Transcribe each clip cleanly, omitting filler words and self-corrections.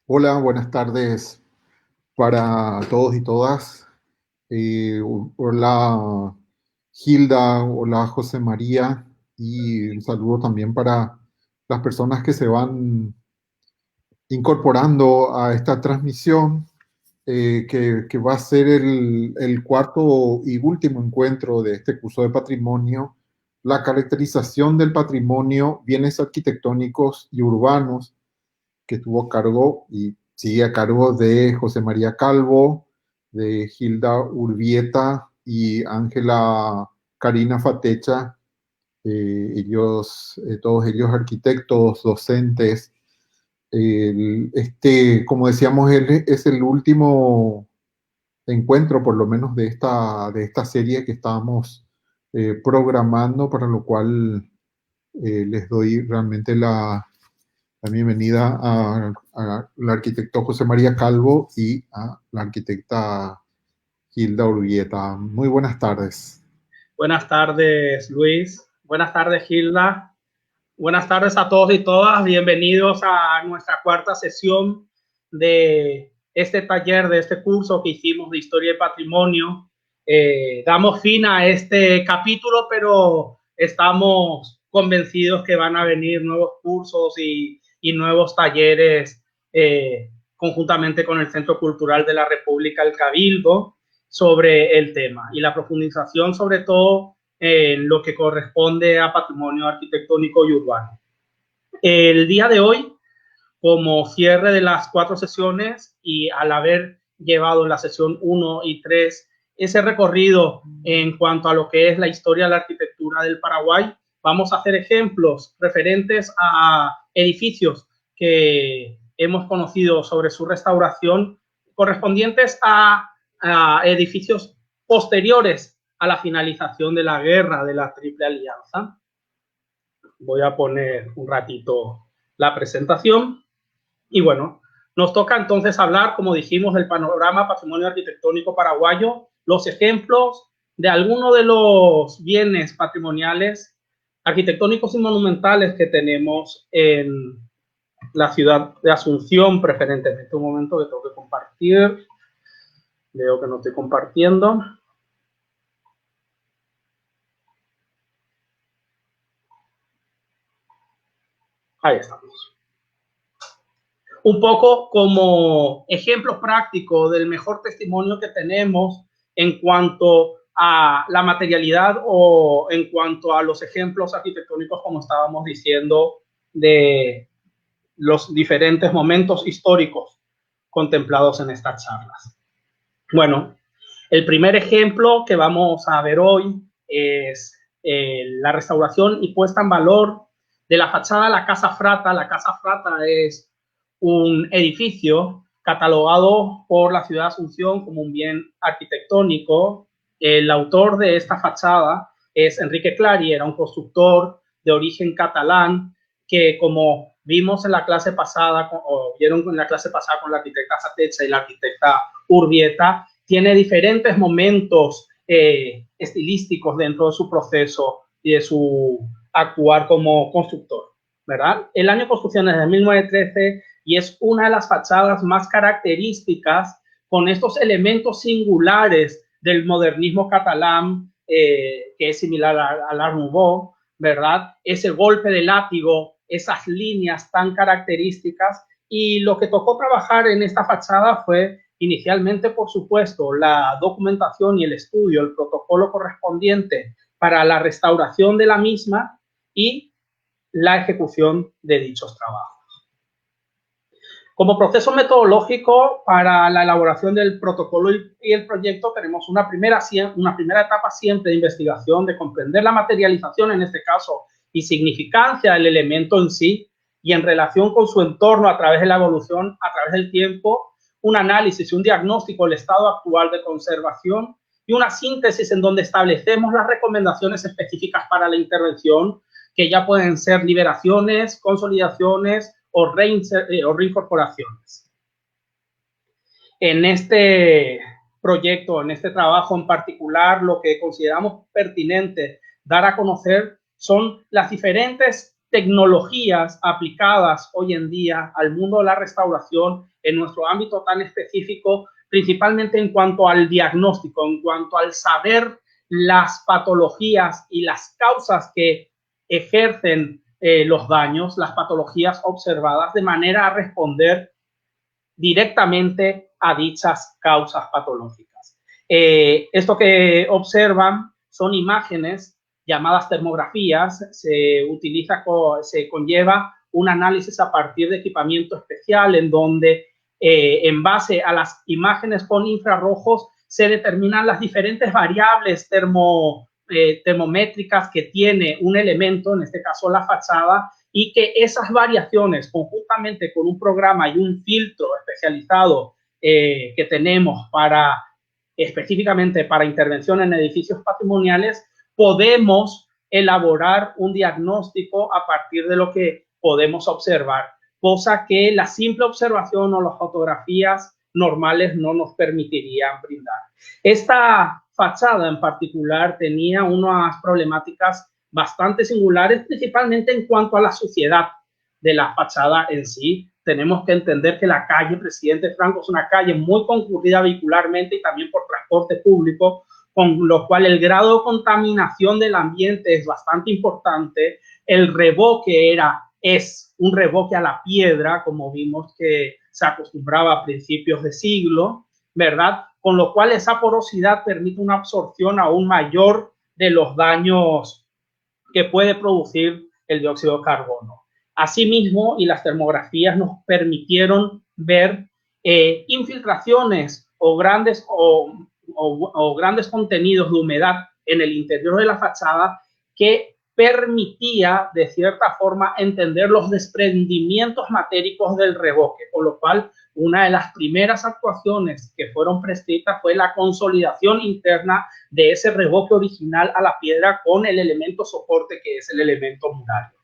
Hola, buenas tardes para todos y todas. Hola Hilda, hola José María y un saludo también para las personas que se van incorporando a esta transmisión que va a ser el cuarto y último encuentro de este curso de patrimonio, la caracterización del patrimonio, bienes arquitectónicos y urbanos que tuvo a cargo y sigue a cargo de José María Calvo, de Hilda Urbieta y Ángela Karina Fatecha, todos ellos arquitectos, docentes. Como decíamos, es el último encuentro, por lo menos de esta serie que estábamos programando, para lo cual les doy realmente la bienvenida al arquitecto José María Calvo y a la arquitecta Hilda Urbieta. Muy buenas tardes. Buenas tardes, Luis. Buenas tardes, Hilda. Buenas tardes a todos y todas. Bienvenidos a nuestra cuarta sesión de este taller, de este curso que hicimos de Historia y Patrimonio. Damos fin a este capítulo, pero estamos convencidos que van a venir nuevos cursos y nuevos talleres conjuntamente con el Centro Cultural de la República, el Cabildo, sobre el tema y la profundización sobre todo en lo que corresponde a patrimonio arquitectónico y urbano. El día de hoy, como cierre de las 4 sesiones y al haber llevado en la sesión 1 y 3 ese recorrido en cuanto a lo que es la historia de la arquitectura del Paraguay, vamos a hacer ejemplos referentes a edificios que hemos conocido sobre su restauración correspondientes a edificios posteriores a la finalización de la guerra de la Triple Alianza. Voy a poner un ratito la presentación. Y bueno, nos toca entonces hablar, como dijimos, del panorama patrimonio arquitectónico paraguayo, los ejemplos de algunos de los bienes patrimoniales arquitectónicos y monumentales que tenemos en la ciudad de Asunción, preferentemente. Un momento que tengo que compartir. Veo que no estoy compartiendo. Ahí estamos. Un poco como ejemplos prácticos del mejor testimonio que tenemos en cuanto a la materialidad o en cuanto a los ejemplos arquitectónicos, como estábamos diciendo, de los diferentes momentos históricos contemplados en estas charlas. Bueno, el primer ejemplo que vamos a ver hoy es la restauración y puesta en valor de la fachada de la Casa Frata. La Casa Frata es un edificio catalogado por la ciudad de Asunción como un bien arquitectónico. El autor de esta fachada es Enrique Clary, era un constructor de origen catalán que, como vimos en la clase pasada, o vieron en la clase pasada con la arquitecta Fatecha y la arquitecta Urbieta, tiene diferentes momentos estilísticos dentro de su proceso y de su actuar como constructor, ¿verdad? El año de construcción es de 1913 y es una de las fachadas más características con estos elementos singulares del modernismo catalán, que es similar al Art Nouveau, ¿verdad? Ese golpe de látigo, esas líneas tan características. Y lo que tocó trabajar en esta fachada fue inicialmente, por supuesto, la documentación y el estudio, el protocolo correspondiente para la restauración de la misma y la ejecución de dichos trabajos. Como proceso metodológico para la elaboración del protocolo y el proyecto tenemos una primera etapa siempre de investigación, de comprender la materialización, en este caso, y significancia del elemento en sí, y en relación con su entorno a través de la evolución, a través del tiempo, un análisis y un diagnóstico del estado actual de conservación y una síntesis en donde establecemos las recomendaciones específicas para la intervención, que ya pueden ser liberaciones, consolidaciones o reincorporaciones. En este proyecto, en este trabajo en particular, lo que consideramos pertinente dar a conocer son las diferentes tecnologías aplicadas hoy en día al mundo de la restauración en nuestro ámbito tan específico, principalmente en cuanto al diagnóstico, en cuanto al saber las patologías y las causas que ejercen los daños, las patologías observadas, de manera a responder directamente a dichas causas patológicas. Esto que observan son imágenes llamadas termografías. Se conlleva un análisis a partir de equipamiento especial en donde en base a las imágenes con infrarrojos se determinan las diferentes variables termométricas que tiene un elemento, en este caso la fachada, y que esas variaciones, conjuntamente con un programa y un filtro especializado que tenemos específicamente para intervención en edificios patrimoniales, podemos elaborar un diagnóstico a partir de lo que podemos observar, cosa que la simple observación o las fotografías normales no nos permitirían brindar. Esta fachada en particular tenía unas problemáticas bastante singulares, principalmente en cuanto a la suciedad de la fachada en sí. Tenemos que entender que la calle Presidente Franco es una calle muy concurrida vehicularmente y también por transporte público, con lo cual el grado de contaminación del ambiente es bastante importante. El revoque es un revoque a la piedra, como vimos que se acostumbraba a principios de siglo, ¿verdad? Con lo cual esa porosidad permite una absorción aún mayor de los daños que puede producir el dióxido de carbono. Asimismo, y las termografías nos permitieron ver infiltraciones o grandes contenidos de humedad en el interior de la fachada que permitía, de cierta forma, entender los desprendimientos matéricos del revoque, con lo cual una de las primeras actuaciones que fueron prescritas fue la consolidación interna de ese revoque original a la piedra con el elemento soporte que es el elemento murario.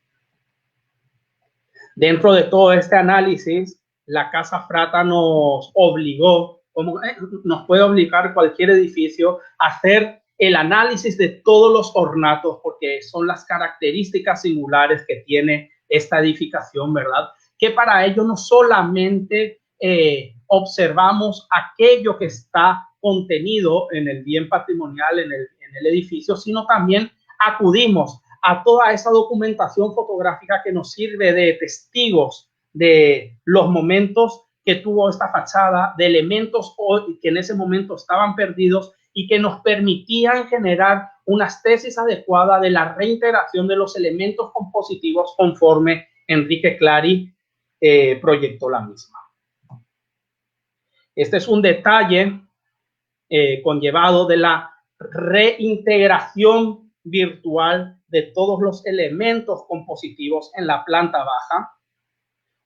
Dentro de todo este análisis, la Casa Frata nos obligó, como nos puede obligar cualquier edificio, a hacer el análisis de todos los ornatos, porque son las características singulares que tiene esta edificación, ¿verdad? Que para ello no solamente observamos aquello que está contenido en el bien patrimonial, en el edificio, sino también acudimos a toda esa documentación fotográfica que nos sirve de testigos de los momentos que tuvo esta fachada, de elementos que en ese momento estaban perdidos y que nos permitían generar unas tesis adecuadas de la reintegración de los elementos compositivos conforme Enrique Clary proyectó la misma. Este es un detalle conllevado de la reintegración virtual de todos los elementos compositivos en la planta baja.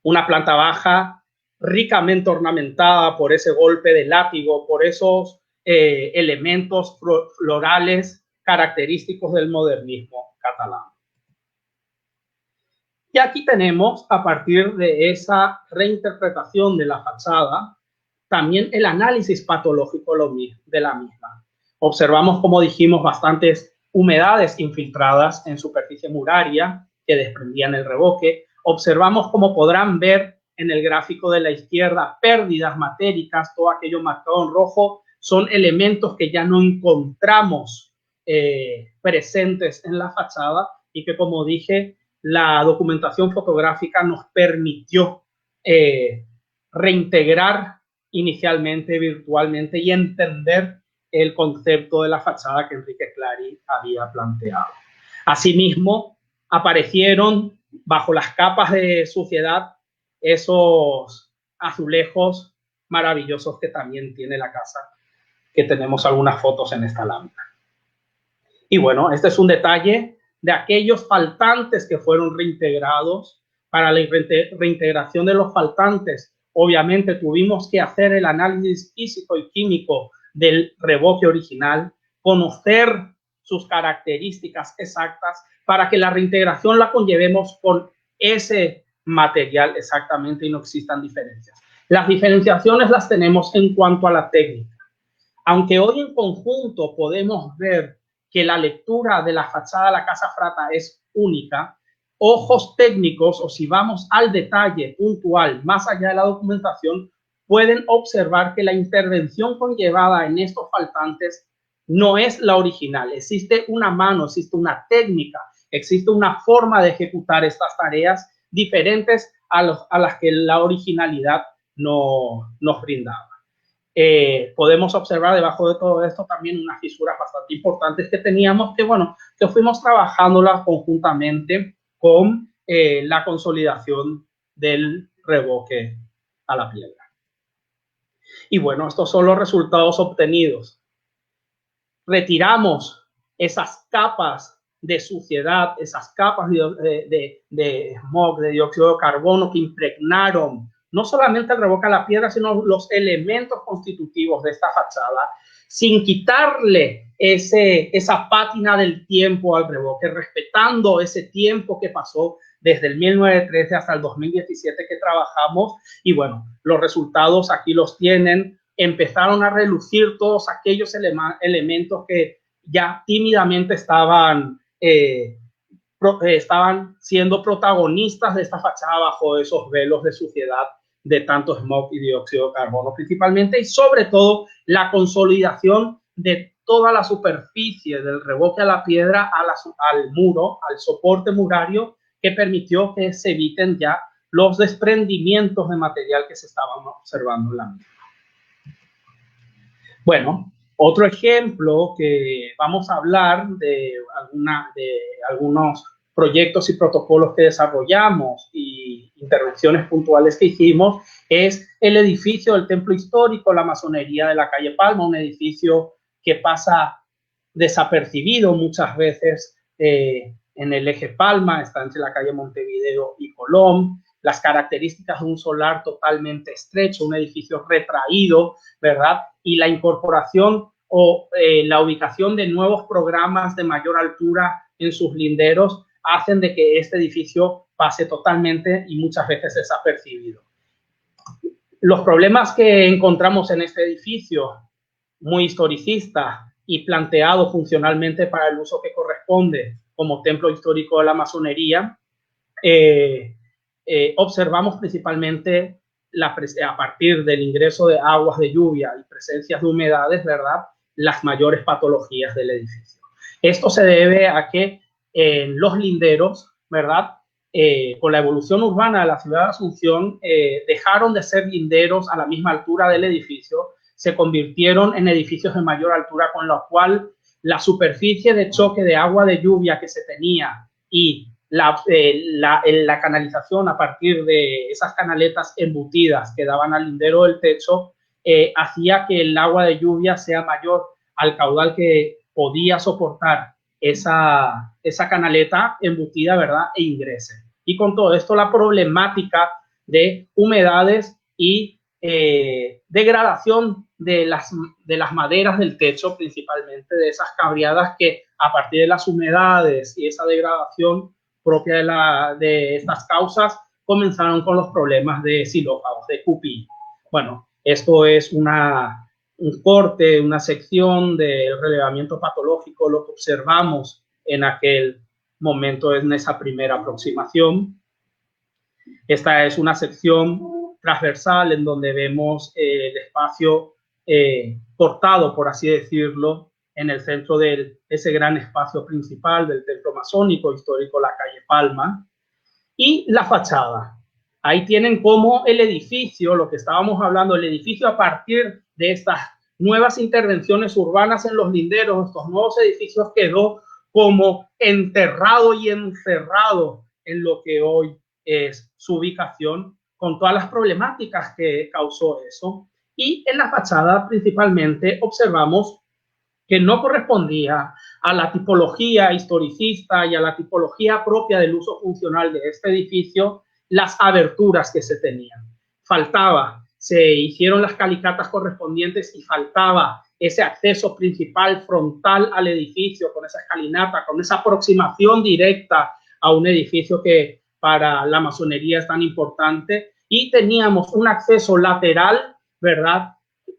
Una planta baja ricamente ornamentada por ese golpe de látigo, por esos elementos florales característicos del modernismo catalán. Y aquí tenemos, a partir de esa reinterpretación de la fachada, también el análisis patológico de la misma. Observamos, como dijimos, bastantes humedades infiltradas en superficie muraria que desprendían el revoque. Observamos, como podrán ver en el gráfico de la izquierda, pérdidas matéricas, todo aquello marcado en rojo, son elementos que ya no encontramos presentes en la fachada y que, como dije, la documentación fotográfica nos permitió reintegrar inicialmente virtualmente y entender el concepto de la fachada que Enrique Clary había planteado. Asimismo, aparecieron bajo las capas de suciedad esos azulejos maravillosos que también tiene la casa, que tenemos algunas fotos en esta lámina. Y bueno, este es un detalle de aquellos faltantes que fueron reintegrados. Para la reintegración de los faltantes, obviamente tuvimos que hacer el análisis físico y químico del revoque original, conocer sus características exactas para que la reintegración la conllevemos con ese material exactamente y no existan diferencias. Las diferenciaciones las tenemos en cuanto a la técnica. Aunque hoy en conjunto podemos ver que la lectura de la fachada de la Casa Frata es única, ojos técnicos o si vamos al detalle puntual, más allá de la documentación, pueden observar que la intervención conllevada en estos faltantes no es la original. Existe una mano, existe una técnica, existe una forma de ejecutar estas tareas diferentes a las que la originalidad no nos brindaba. Podemos observar debajo de todo esto también unas fisuras bastante importantes que teníamos, que bueno, que fuimos trabajándolas conjuntamente con la consolidación del revoque a la piedra. Y bueno, estos son los resultados obtenidos. Retiramos esas capas de suciedad, esas capas de smog, de dióxido de carbono que impregnaron no solamente el revoque a la piedra, sino los elementos constitutivos de esta fachada, sin quitarle esa pátina del tiempo al revoque, respetando ese tiempo que pasó desde el 1913 hasta el 2017 que trabajamos. Y bueno, los resultados aquí los tienen. Empezaron a relucir todos aquellos elementos que ya tímidamente estaban siendo protagonistas de esta fachada bajo esos velos de suciedad de tanto smog y dióxido de carbono principalmente, y sobre todo la consolidación de toda la superficie del revoque a la piedra al muro, al soporte murario, que permitió que se eviten ya los desprendimientos de material que se estaban observando en la misma. Bueno, otro ejemplo que vamos a hablar de algunos proyectos y protocolos que desarrollamos y intervenciones puntuales que hicimos es el edificio del Templo Histórico, la Masonería de la calle Palma, un edificio que pasa desapercibido muchas veces en el eje Palma, está entre la calle Montevideo y Colón. Las características de un solar totalmente estrecho, un edificio retraído, ¿verdad? Y la incorporación o la ubicación de nuevos programas de mayor altura en sus linderos hacen de que este edificio pase totalmente y muchas veces desapercibido. Los problemas que encontramos en este edificio, muy historicista y planteado funcionalmente para el uso que corresponde como templo histórico de la masonería, observamos principalmente a partir del ingreso de aguas de lluvia y presencias de humedades, ¿verdad?, las mayores patologías del edificio. Esto se debe a que los linderos, ¿verdad?, con la evolución urbana de la ciudad de Asunción, dejaron de ser linderos a la misma altura del edificio, se convirtieron en edificios de mayor altura, con lo cual la superficie de choque de agua de lluvia que se tenía y la canalización a partir de esas canaletas embutidas que daban al lindero del techo, hacía que el agua de lluvia sea mayor al caudal que podía soportar esa canaleta embutida, ¿verdad?, e ingrese. Y con todo esto la problemática de humedades y degradación de las maderas del techo, principalmente de esas cabreadas que a partir de las humedades y esa degradación propia de estas causas comenzaron con los problemas de xilófagos, de cupí. Bueno, esto es un corte, una sección del relevamiento patológico, lo que observamos en aquel momento en esa primera aproximación. Esta es una sección transversal en donde vemos el espacio cortado, por así decirlo, en el centro de ese gran espacio principal del templo masónico histórico, la calle Palma, y la fachada. Ahí tienen como el edificio, lo que estábamos hablando, el edificio a partir de estas nuevas intervenciones urbanas en los linderos, estos nuevos edificios, quedó como enterrado y encerrado en lo que hoy es su ubicación, con todas las problemáticas que causó eso. Y en la fachada principalmente observamos que no correspondía a la tipología historicista y a la tipología propia del uso funcional de este edificio las aberturas que se tenían. Faltaba, se hicieron las calicatas correspondientes y faltaba ese acceso principal frontal al edificio con esa escalinata, con esa aproximación directa a un edificio que para la masonería es tan importante, y teníamos un acceso lateral, ¿verdad?,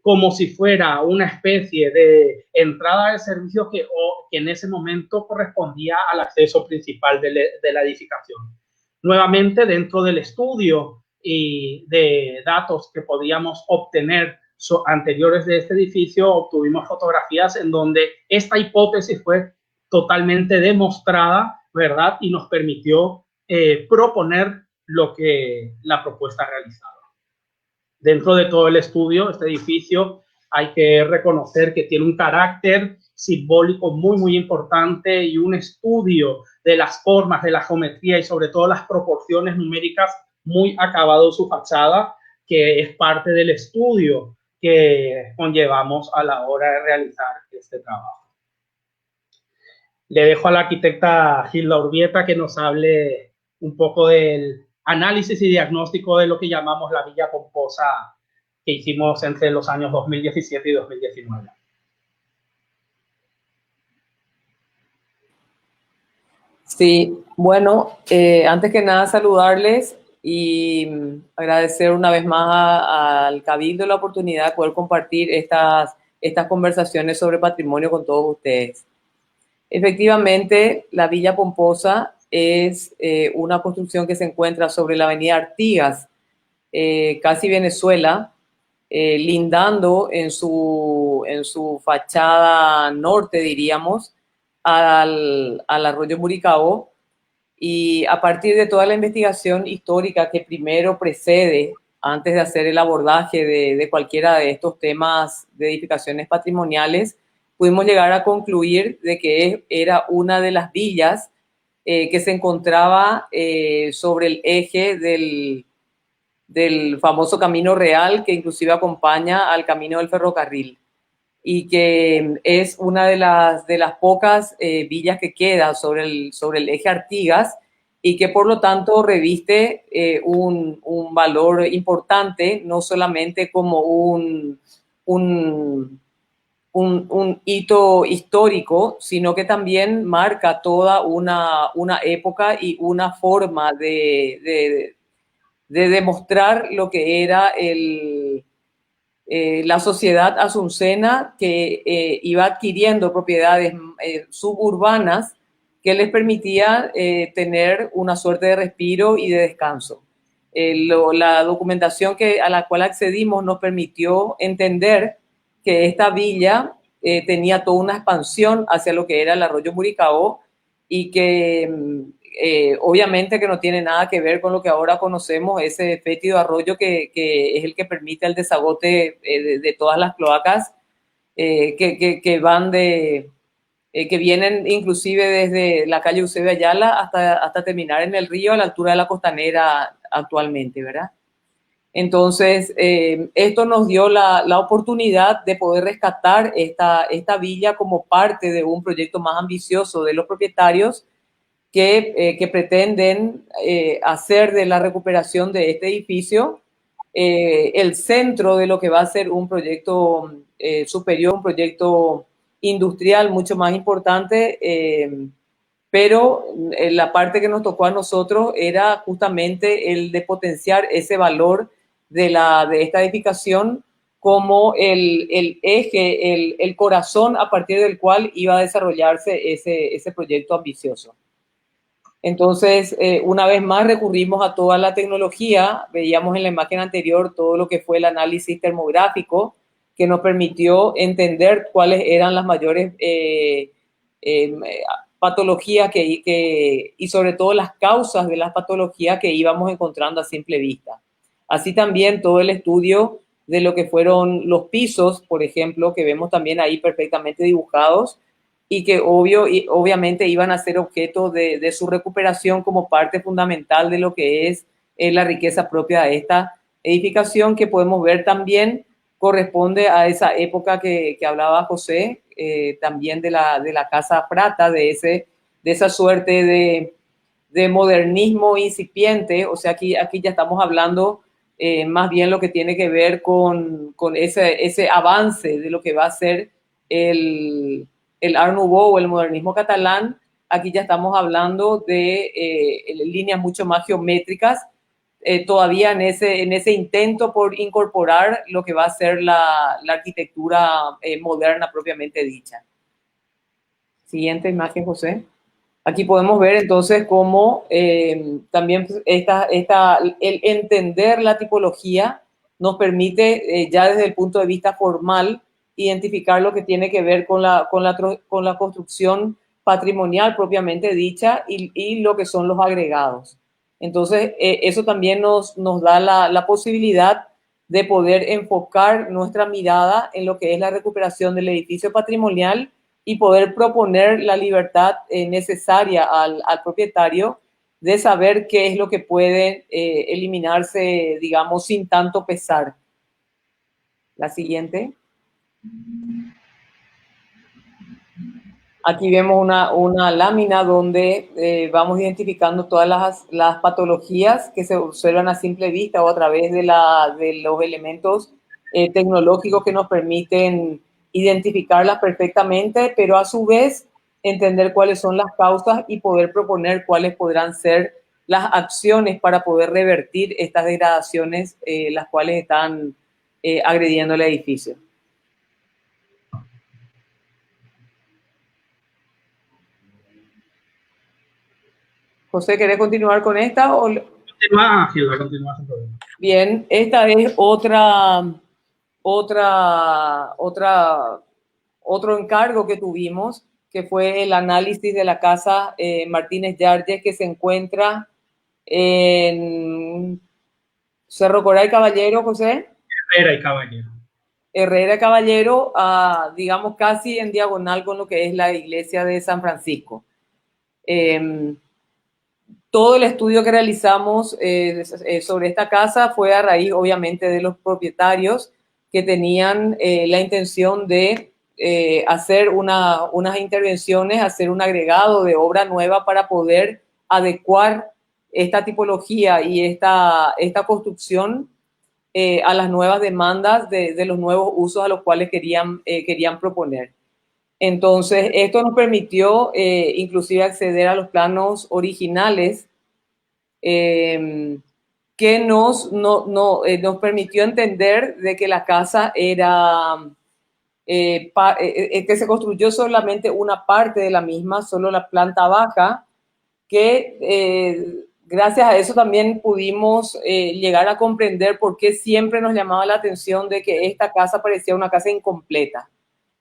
como si fuera una especie de entrada de servicio que en ese momento correspondía al acceso principal de la edificación. Nuevamente, dentro del estudio y de datos que podíamos obtener anteriores de este edificio, obtuvimos fotografías en donde esta hipótesis fue totalmente demostrada, ¿verdad? Y nos permitió proponer lo que la propuesta realizaba. Dentro de todo el estudio, este edificio hay que reconocer que tiene un carácter simbólico muy, muy importante y un estudio de las formas, de la geometría y sobre todo las proporciones numéricas muy acabado en su fachada, que es parte del estudio que conllevamos a la hora de realizar este trabajo. Le dejo a la arquitecta Gilda Urbieta que nos hable un poco del análisis y diagnóstico de lo que llamamos la Villa Pomposa que hicimos entre los años 2017 y 2019. Sí, bueno, antes que nada saludarles y agradecer una vez más al Cabildo la oportunidad de poder compartir estas conversaciones sobre patrimonio con todos ustedes. Efectivamente, la Villa Pomposa es una construcción que se encuentra sobre la avenida Artigas, casi Venezuela, lindando en su fachada norte, diríamos, al arroyo Muricao, y a partir de toda la investigación histórica que primero precede, antes de hacer el abordaje de cualquiera de estos temas de edificaciones patrimoniales, pudimos llegar a concluir de que era una de las villas que se encontraba sobre el eje del famoso Camino Real, que inclusive acompaña al Camino del Ferrocarril, y que es una de las pocas villas que queda sobre el eje Artigas, y que por lo tanto reviste un valor importante, no solamente como un hito histórico, sino que también marca toda una época y una forma de demostrar lo que era la sociedad asuncena, que iba adquiriendo propiedades suburbanas que les permitía tener una suerte de respiro y de descanso. La documentación a la cual accedimos nos permitió entender que esta villa tenía toda una expansión hacia lo que era el arroyo Muricao, y que obviamente que no tiene nada que ver con lo que ahora conocemos, ese fétido arroyo que es el que permite el desagote de todas las cloacas que van que vienen inclusive desde la calle Eusebio Ayala hasta terminar en el río a la altura de la Costanera actualmente, ¿verdad? Entonces, esto nos dio la oportunidad de poder rescatar esta villa como parte de un proyecto más ambicioso de los propietarios que pretenden hacer de la recuperación de este edificio el centro de lo que va a ser un proyecto superior, un proyecto industrial mucho más importante, pero la parte que nos tocó a nosotros era justamente el de potenciar ese valor de esta edificación como el eje, el corazón a partir del cual iba a desarrollarse ese proyecto ambicioso. Entonces, una vez más recurrimos a toda la tecnología. Veíamos en la imagen anterior todo lo que fue el análisis termográfico, que nos permitió entender cuáles eran las mayores patologías y sobre todo las causas de las patologías que íbamos encontrando a simple vista. Así también todo el estudio de lo que fueron los pisos, por ejemplo, que vemos también ahí perfectamente dibujados, y que obviamente iban a ser objeto de su recuperación como parte fundamental de lo que es la riqueza propia de esta edificación, que podemos ver también corresponde a esa época que hablaba José, también de la Casa Prata, de esa suerte de modernismo incipiente. O sea, aquí ya estamos hablando más bien lo que tiene que ver con ese avance de lo que va a ser el Art Nouveau o el modernismo catalán. Aquí ya estamos hablando de líneas mucho más geométricas, todavía en ese intento por incorporar lo que va a ser la arquitectura moderna propiamente dicha. Siguiente imagen, José. Aquí podemos ver entonces cómo también el entender la tipología nos permite ya desde el punto de vista formal identificar lo que tiene que ver con la construcción patrimonial propiamente dicha y lo que son los agregados. Entonces, eso también nos da la posibilidad de poder enfocar nuestra mirada en lo que es la recuperación del edificio patrimonial y poder proponer la libertad necesaria al propietario de saber qué es lo que puede eliminarse, digamos, sin tanto pesar. La siguiente. Aquí vemos una lámina donde vamos identificando todas las patologías que se observan a simple vista o a través de los elementos tecnológicos que nos permiten identificarlas perfectamente, pero a su vez entender cuáles son las causas y poder proponer cuáles podrán ser las acciones para poder revertir estas degradaciones las cuales están agrediendo el edificio. José, ¿querés continuar con esta? Continúa, Gilda, continúa sin problema. Bien, esta es otro encargo que tuvimos, que fue el análisis de la casa Martínez Yardes, que se encuentra en Cerro Coray Caballero, José. Herrera y Caballero. Herrera y Caballero, digamos casi en diagonal con lo que es la iglesia de San Francisco. Todo el estudio que realizamos sobre esta casa fue a raíz, obviamente, de los propietarios que tenían la intención de hacer unas intervenciones, hacer un agregado de obra nueva para poder adecuar esta tipología y esta construcción a las nuevas demandas de los nuevos usos a los cuales querían proponer. Entonces, esto nos permitió inclusive acceder a los planos originales que nos permitió entender de que la casa era, que se construyó solamente una parte de la misma, solo la planta baja, que gracias a eso también pudimos llegar a comprender por qué siempre nos llamaba la atención de que esta casa parecía una casa incompleta.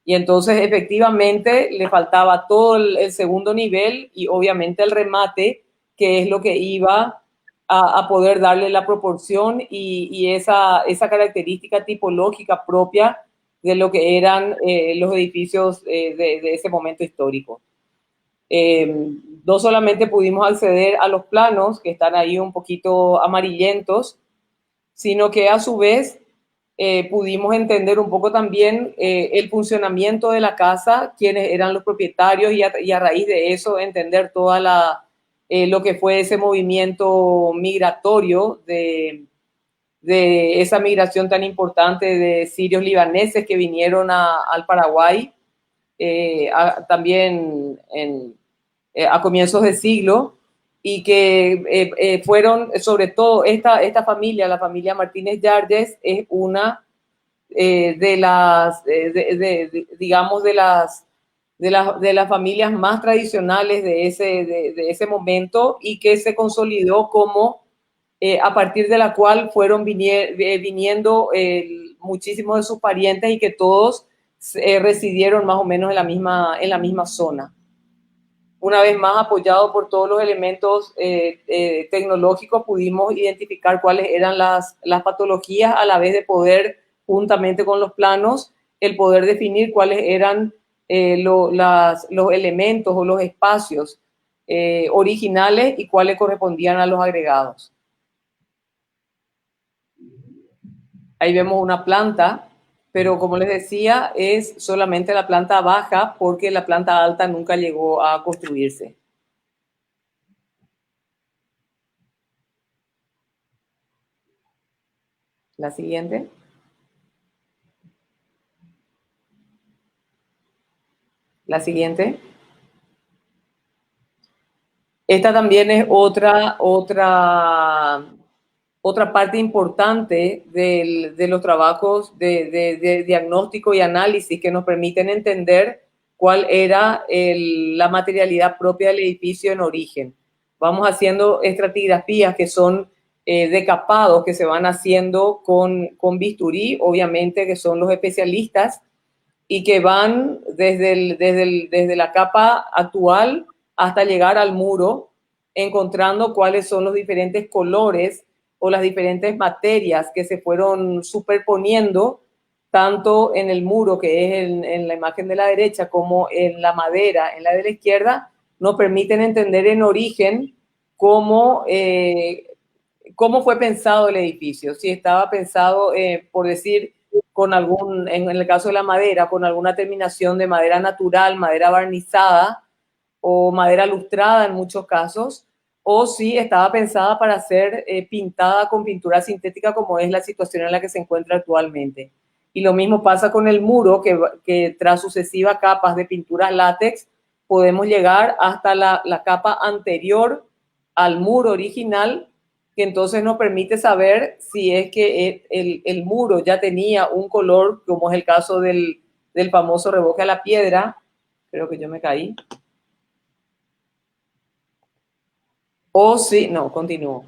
Y entonces, efectivamente, le faltaba todo el segundo nivel y obviamente el remate, que es lo que iba a poder darle la proporción y esa característica tipológica propia de lo que eran los edificios de ese momento histórico. No solamente pudimos acceder a los planos, que están ahí un poquito amarillentos, sino que a su vez pudimos entender un poco también el funcionamiento de la casa, quiénes eran los propietarios y a raíz de eso entender toda lo que fue ese movimiento migratorio de esa migración tan importante de sirios libaneses que vinieron al Paraguay también a comienzos de siglo y que fueron, sobre todo, esta familia, la familia Martínez Yardes, es una digamos, de las familias más tradicionales de ese momento y que se consolidó como, a partir de la cual fueron viniendo muchísimos de sus parientes y que todos residieron más o menos en la misma zona. Una vez más, apoyado por todos los elementos tecnológicos, pudimos identificar cuáles eran las patologías, a la vez de poder, juntamente con los planos, el poder definir cuáles eran los elementos o los espacios originales y cuáles correspondían a los agregados. Ahí vemos una planta, pero como les decía, es solamente la planta baja porque la planta alta nunca llegó a construirse. La siguiente. La siguiente. Esta también es otra otra parte importante de los trabajos de diagnóstico y análisis que nos permiten entender cuál era la materialidad propia del edificio en origen. Vamos haciendo estratigrafías que son decapados, que se van haciendo con bisturí, obviamente, que son los especialistas, y que van desde la capa actual hasta llegar al muro, encontrando cuáles son los diferentes colores o las diferentes materias que se fueron superponiendo tanto en el muro, que es en la imagen de la derecha, como en la madera, en la de la izquierda, nos permiten entender en origen cómo fue pensado el edificio. Si estaba pensado, por decir, con algún, en el caso de la madera, con alguna terminación de madera natural, madera barnizada o madera lustrada en muchos casos, o si estaba pensada para ser pintada con pintura sintética, como es la situación en la que se encuentra actualmente. Y lo mismo pasa con el muro, que tras sucesivas capas de pintura látex podemos llegar hasta la capa anterior al muro original, que entonces nos permite saber si es que el muro ya tenía un color, como es el caso del famoso revoque a la piedra. Creo que yo me caí. O si, no, continúo.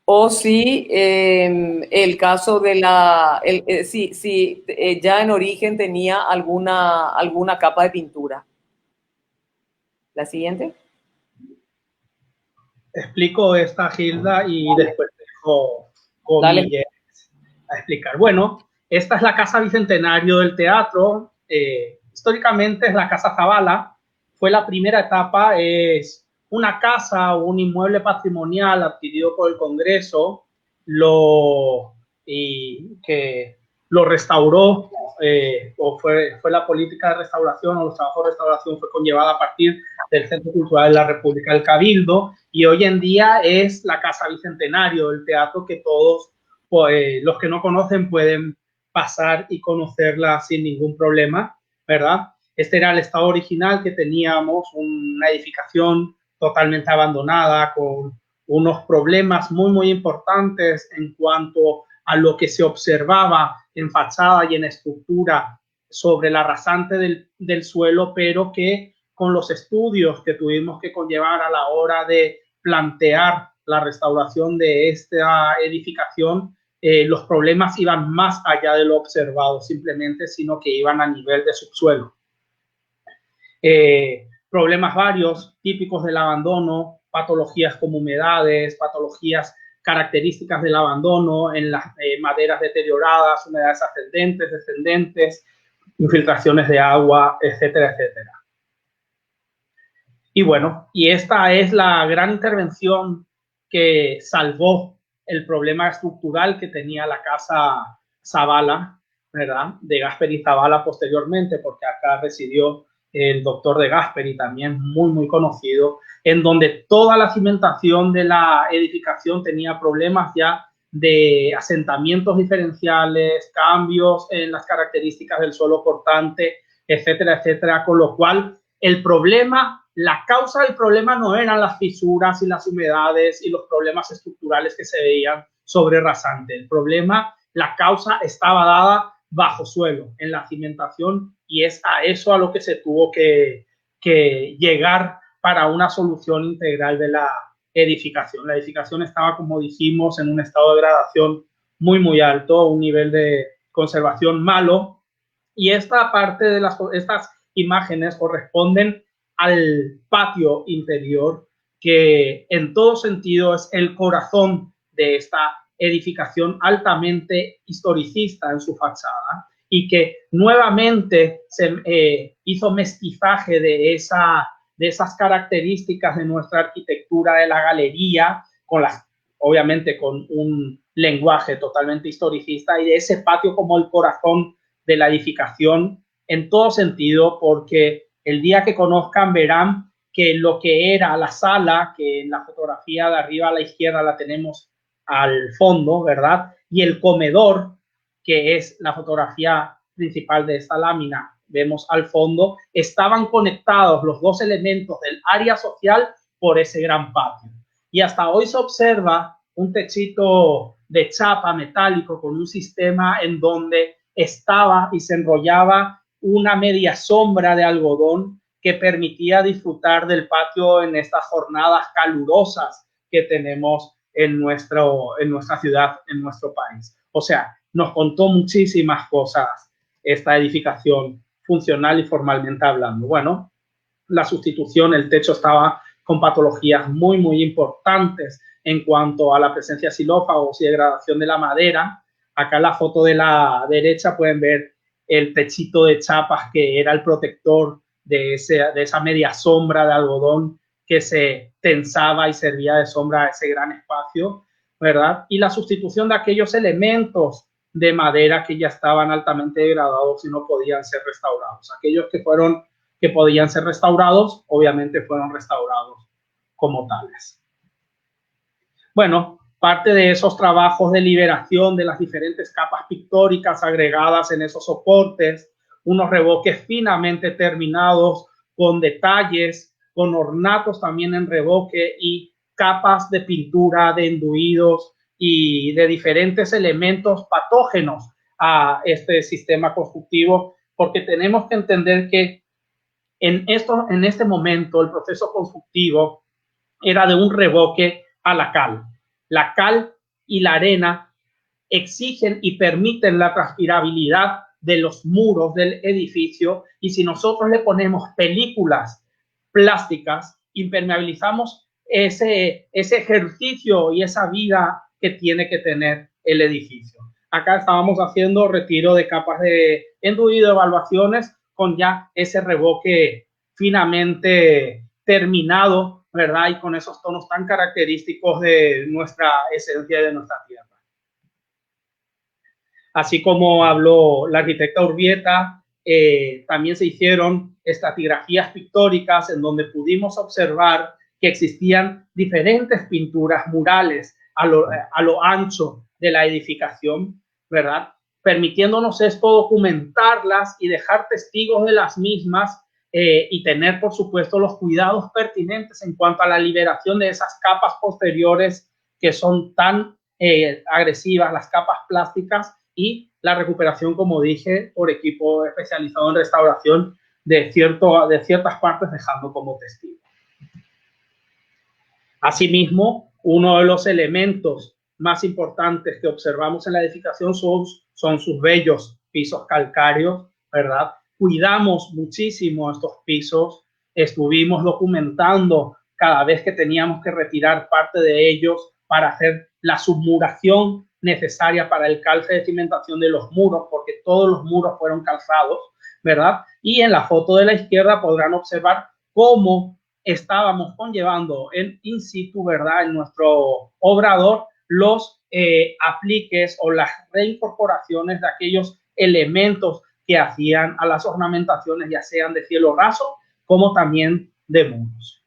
O si el caso de si ya en origen tenía alguna capa de pintura. La siguiente. Explico esta, Gilda, y después dejo con Miguel a explicar. Bueno, esta es la Casa Bicentenario del Teatro. Históricamente es la Casa Zavala. Fue la primera etapa, es una casa o un inmueble patrimonial adquirido por el Congreso, que lo restauró, o fue la política de restauración o los trabajos de restauración fue conllevada a partir del Centro Cultural de la República del Cabildo, y hoy en día es la Casa Bicentenario del Teatro, que todos los que no conocen pueden pasar y conocerla sin ningún problema, ¿verdad? Este era el estado original que teníamos, una edificación totalmente abandonada, con unos problemas muy, muy importantes en cuanto a lo que se observaba en fachada y en estructura sobre la rasante del suelo, pero que con los estudios que tuvimos que conllevar a la hora de plantear la restauración de esta edificación, los problemas iban más allá de lo observado simplemente, sino que iban a nivel de subsuelo. Problemas varios, típicos del abandono, patologías como humedades, patologías características del abandono en las maderas deterioradas, humedades ascendentes, descendentes, infiltraciones de agua, etcétera, etcétera. Y bueno, y esta es la gran intervención que salvó el problema estructural que tenía la Casa Zavala, ¿verdad? De Gasperi Zavala posteriormente, porque acá residió el doctor de Gasperi, también muy, muy conocido, en donde toda la cimentación de la edificación tenía problemas ya de asentamientos diferenciales, cambios en las características del suelo cortante, etcétera, etcétera, con lo cual el problema, la causa del problema no eran las fisuras y las humedades y los problemas estructurales que se veían sobre rasante. El problema, la causa estaba dada bajo suelo, en la cimentación, y es a eso a lo que se tuvo que llegar para una solución integral de la edificación. La edificación estaba, como dijimos, en un estado de degradación muy, muy alto, un nivel de conservación malo, y esta parte de estas imágenes corresponden al patio interior, que en todo sentido es el corazón de esta edificación altamente historicista en su fachada, y que nuevamente se hizo mestizaje de esas características de nuestra arquitectura de la galería, obviamente con un lenguaje totalmente historicista, y de ese patio como el corazón de la edificación en todo sentido, porque el día que conozcan verán que lo que era la sala, que en la fotografía de arriba a la izquierda la tenemos al fondo, ¿verdad? Y el comedor, que es la fotografía principal de esta lámina, vemos al fondo, estaban conectados los dos elementos del área social por ese gran patio. Y hasta hoy se observa un techito de chapa metálico con un sistema en donde estaba y se enrollaba una media sombra de algodón que permitía disfrutar del patio en estas jornadas calurosas que tenemos en nuestra ciudad, en nuestro país. O sea, nos contó muchísimas cosas esta edificación, funcional y formalmente hablando. Bueno, la sustitución, el techo estaba con patologías muy, muy importantes en cuanto a la presencia de xilófagos y degradación de la madera. Acá en la foto de la derecha pueden ver el techito de chapas que era el protector de esa media sombra de algodón que se tensaba y servía de sombra a ese gran espacio, ¿verdad? Y la sustitución de aquellos elementos de madera que ya estaban altamente degradados y no podían ser restaurados. Aquellos que podían ser restaurados, obviamente fueron restaurados como tales. Bueno, parte de esos trabajos de liberación de las diferentes capas pictóricas agregadas en esos soportes, unos revoques finamente terminados con detalles, con ornatos también en revoque y capas de pintura, de enduidos y de diferentes elementos patógenos a este sistema constructivo, porque tenemos que entender que en este momento el proceso constructivo era de un revoque a la cal. La cal y la arena exigen y permiten la transpirabilidad de los muros del edificio, y si nosotros le ponemos películas plásticas, impermeabilizamos ese ejercicio y esa vida que tiene que tener el edificio. Acá estábamos haciendo retiro de capas de enduido, evaluaciones con ya ese revoque finamente terminado, ¿verdad? Y con esos tonos tan característicos de nuestra esencia y de nuestra tierra. Así como habló la arquitecta Urbieta, también se hicieron estratigrafías pictóricas en donde pudimos observar que existían diferentes pinturas murales a lo ancho de la edificación, ¿verdad? Permitiéndonos esto documentarlas y dejar testigos de las mismas, y tener, por supuesto, los cuidados pertinentes en cuanto a la liberación de esas capas posteriores que son tan agresivas, las capas plásticas, y la recuperación, como dije, por equipo especializado en restauración de ciertas partes, dejando como testigo. Asimismo, uno de los elementos más importantes que observamos en la edificación son sus bellos pisos calcáreos, ¿verdad? Cuidamos muchísimo estos pisos, estuvimos documentando cada vez que teníamos que retirar parte de ellos para hacer la submuración necesaria para el calce de cimentación de los muros, porque todos los muros fueron calzados, ¿verdad? Y en la foto de la izquierda podrán observar cómo estábamos conllevando en in situ, ¿verdad? En nuestro obrador, los apliques o las reincorporaciones de aquellos elementos que hacían a las ornamentaciones, ya sean de cielo raso como también de muros.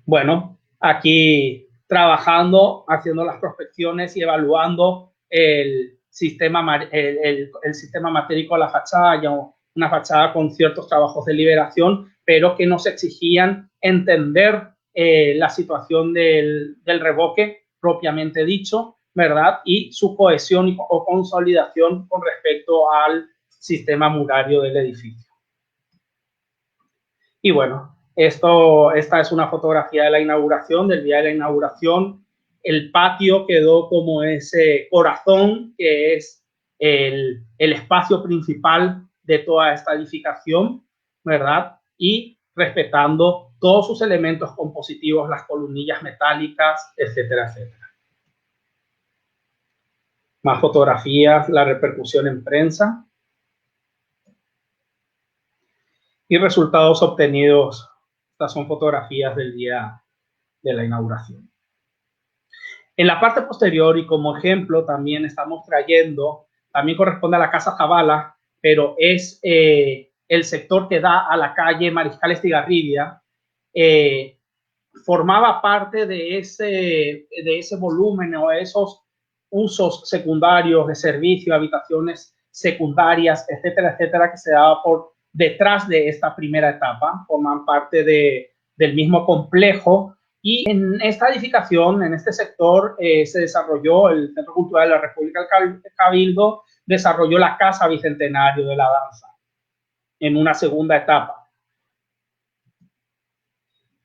Bueno, aquí trabajando, haciendo las prospecciones y evaluando el sistema matérico de la fachada, ya una fachada con ciertos trabajos de liberación, pero que nos exigían entender la situación del revoque propiamente dicho, ¿verdad? Y su cohesión o consolidación con respecto al sistema murario del edificio. Y bueno, esta es una fotografía de la inauguración, del día de la inauguración. El patio quedó como ese corazón que es el espacio principal de toda esta edificación, ¿verdad? Y respetando todos sus elementos compositivos, las columnillas metálicas, etcétera, etcétera. Más fotografías, la repercusión en prensa y resultados obtenidos. Estas son fotografías del día de la inauguración. En la parte posterior, y como ejemplo también estamos trayendo, también corresponde a la Casa Zavala, pero es el sector que da a la calle Mariscal Estigarribia, formaba parte de ese volumen o esos usos secundarios de servicio, habitaciones secundarias, etcétera, etcétera, que se daba por detrás de esta primera etapa, forman parte del mismo complejo Y en esta edificación, en este sector, se desarrolló el Centro Cultural de la República del Cabildo, desarrolló la Casa Bicentenario de la Danza en una segunda etapa.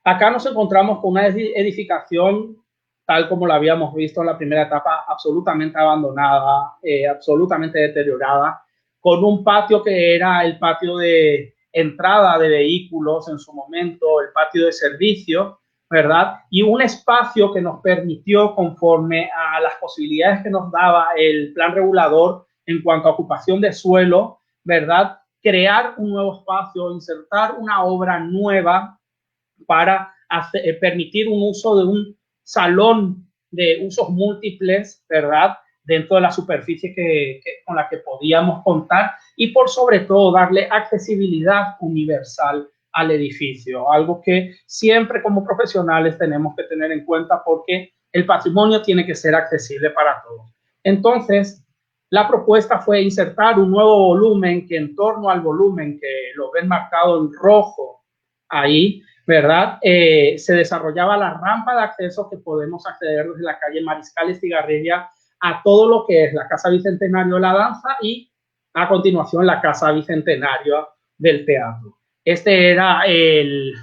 Acá nos encontramos con una edificación tal como la habíamos visto en la primera etapa, absolutamente abandonada, absolutamente deteriorada, con un patio que era el patio de entrada de vehículos en su momento, el patio de servicio, ¿verdad? Y un espacio que nos permitió, conforme a las posibilidades que nos daba el plan regulador en cuanto a ocupación de suelo, ¿verdad? Crear un nuevo espacio, insertar una obra nueva para permitir un uso de un salón de usos múltiples, ¿verdad? Dentro de la superficie con la que podíamos contar y por sobre todo darle accesibilidad universal al edificio, algo que siempre como profesionales tenemos que tener en cuenta porque el patrimonio tiene que ser accesible para todos. Entonces, la propuesta fue insertar un nuevo volumen que en torno al volumen que lo ven marcado en rojo ahí, ¿verdad? Se desarrollaba la rampa de acceso que podemos acceder desde la calle Mariscal Estigarribia a todo lo que es la Casa Bicentenario de la Danza y a continuación la Casa Bicentenario del Teatro. Este era el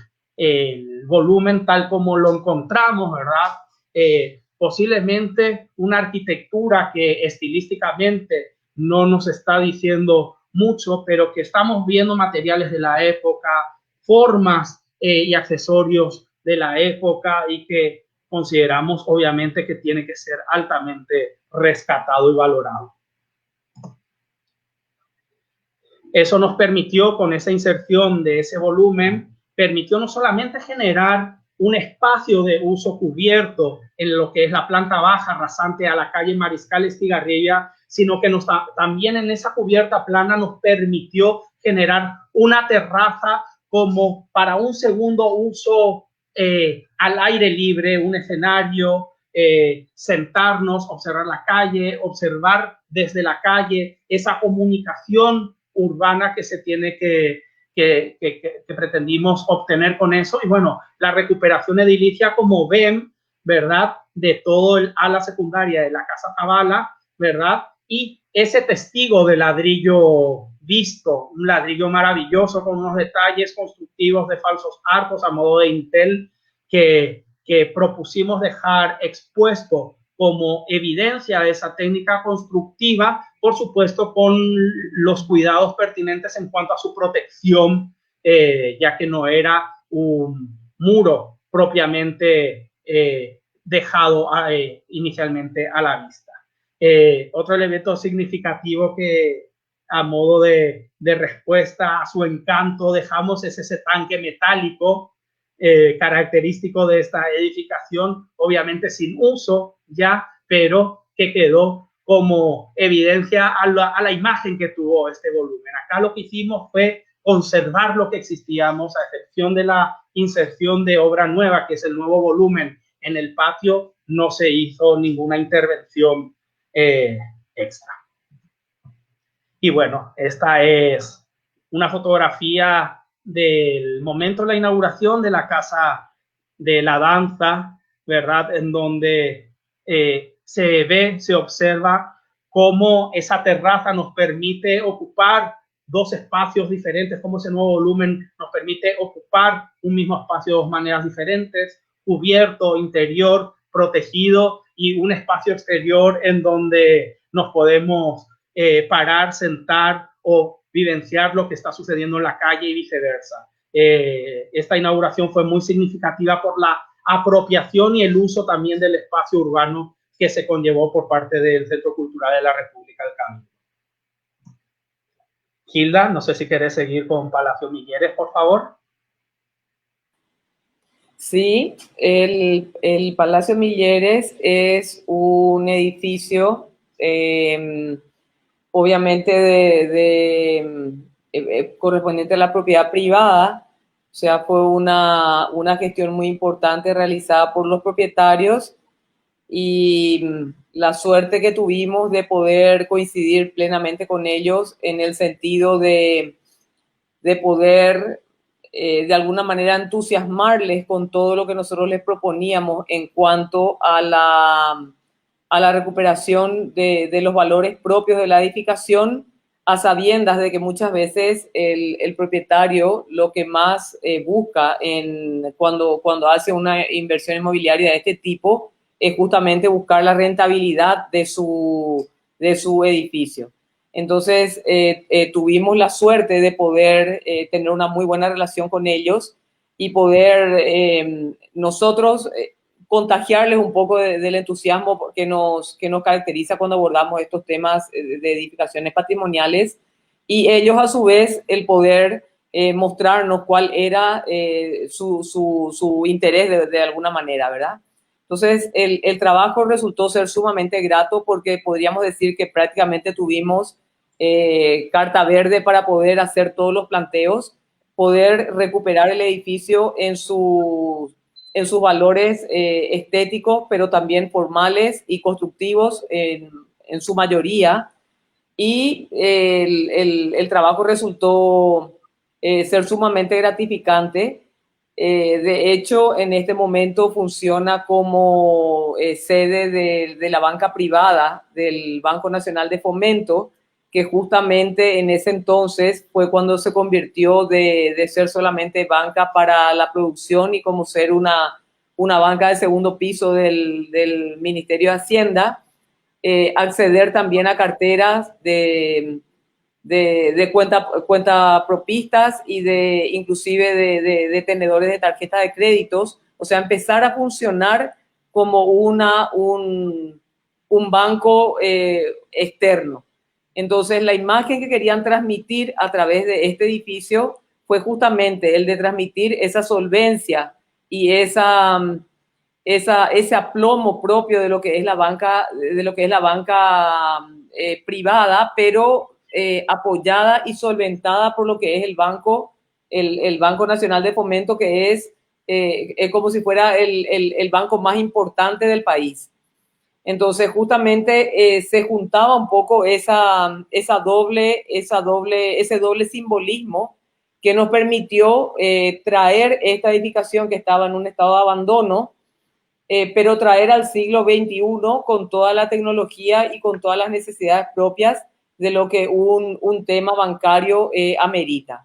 volumen tal como lo encontramos, ¿verdad? Posiblemente una arquitectura que estilísticamente no nos está diciendo mucho, pero que estamos viendo materiales de la época, formas y accesorios de la época y que consideramos obviamente que tiene que ser altamente rescatado y valorado. Eso nos permitió, con esa inserción de ese volumen, permitió no solamente generar un espacio de uso cubierto en lo que es la planta baja rasante a la calle Mariscal Estigarribia, sino que también en esa cubierta plana nos permitió generar una terraza como para un segundo uso al aire libre, un escenario, sentarnos, observar la calle, observar desde la calle esa comunicación urbana que se tiene que pretendimos obtener con eso. Y bueno, la recuperación edilicia, como ven, ¿verdad? De todo el ala secundaria de la Casa Tabala, ¿verdad? Y ese testigo de ladrillo visto, un ladrillo maravilloso con unos detalles constructivos de falsos arcos a modo de intel que propusimos dejar expuesto como evidencia de esa técnica constructiva, por supuesto con los cuidados pertinentes en cuanto a su protección, ya que no era un muro propiamente dejado inicialmente a la vista. Otro elemento significativo que a modo de respuesta a su encanto dejamos es ese tanque metálico característico de esta edificación, obviamente sin uso ya, pero que quedó como evidencia a la imagen que tuvo este volumen. Acá lo que hicimos fue conservar lo que existíamos, a excepción de la inserción de obra nueva, que es el nuevo volumen en el patio, no se hizo ninguna intervención extra. Y bueno, esta es una fotografía del momento de la inauguración de la Casa de la Danza, ¿verdad? En donde se ve, se observa cómo esa terraza nos permite ocupar dos espacios diferentes, cómo ese nuevo volumen nos permite ocupar un mismo espacio de dos maneras diferentes, cubierto, interior, protegido y un espacio exterior en donde nos podemos parar, sentar o vivenciar lo que está sucediendo en la calle y viceversa. Esta inauguración fue muy significativa por la apropiación y el uso también del espacio urbano que se conllevó por parte del Centro Cultural de la República del Cabildo. Hilda, no sé si querés seguir con Palacio Milleres, por favor. Sí, el Palacio Milleres es un edificio obviamente correspondiente a la propiedad privada, o sea, fue una gestión muy importante realizada por los propietarios y la suerte que tuvimos de poder coincidir plenamente con ellos en el sentido de poder de alguna manera entusiasmarles con todo lo que nosotros les proponíamos en cuanto a la recuperación de los valores propios de la edificación, a sabiendas de que muchas veces el propietario lo que más busca cuando hace una inversión inmobiliaria de este tipo es justamente buscar la rentabilidad de su edificio. Entonces, tuvimos la suerte de poder tener una muy buena relación con ellos y poder nosotros contagiarles un poco del entusiasmo que nos caracteriza cuando abordamos estos temas de edificaciones patrimoniales, y ellos a su vez el poder mostrarnos cuál era su interés de alguna manera, ¿verdad? Entonces, el trabajo resultó ser sumamente grato porque podríamos decir que prácticamente tuvimos carta verde para poder hacer todos los planteos, poder recuperar el edificio en sus valores estéticos, pero también formales y constructivos en su mayoría. Y el trabajo resultó ser sumamente gratificante. De hecho, en este momento funciona como sede de la banca privada del Banco Nacional de Fomento, que justamente en ese entonces fue cuando se convirtió de ser solamente banca para la producción y como ser una banca de segundo piso del Ministerio de Hacienda, acceder también a carteras de cuenta propistas y inclusive de tenedores de tarjetas de créditos, o sea, empezar a funcionar como un banco externo. Entonces, la imagen que querían transmitir a través de este edificio fue justamente el de transmitir esa solvencia y ese aplomo propio de lo que es la banca, privada, pero apoyada y solventada por lo que es el Banco Nacional de Fomento, que es como si fuera el banco más importante del país. Entonces, justamente se juntaba un poco ese doble simbolismo que nos permitió traer esta edificación que estaba en un estado de abandono, pero traer al siglo XXI con toda la tecnología y con todas las necesidades propias de lo que un tema bancario amerita.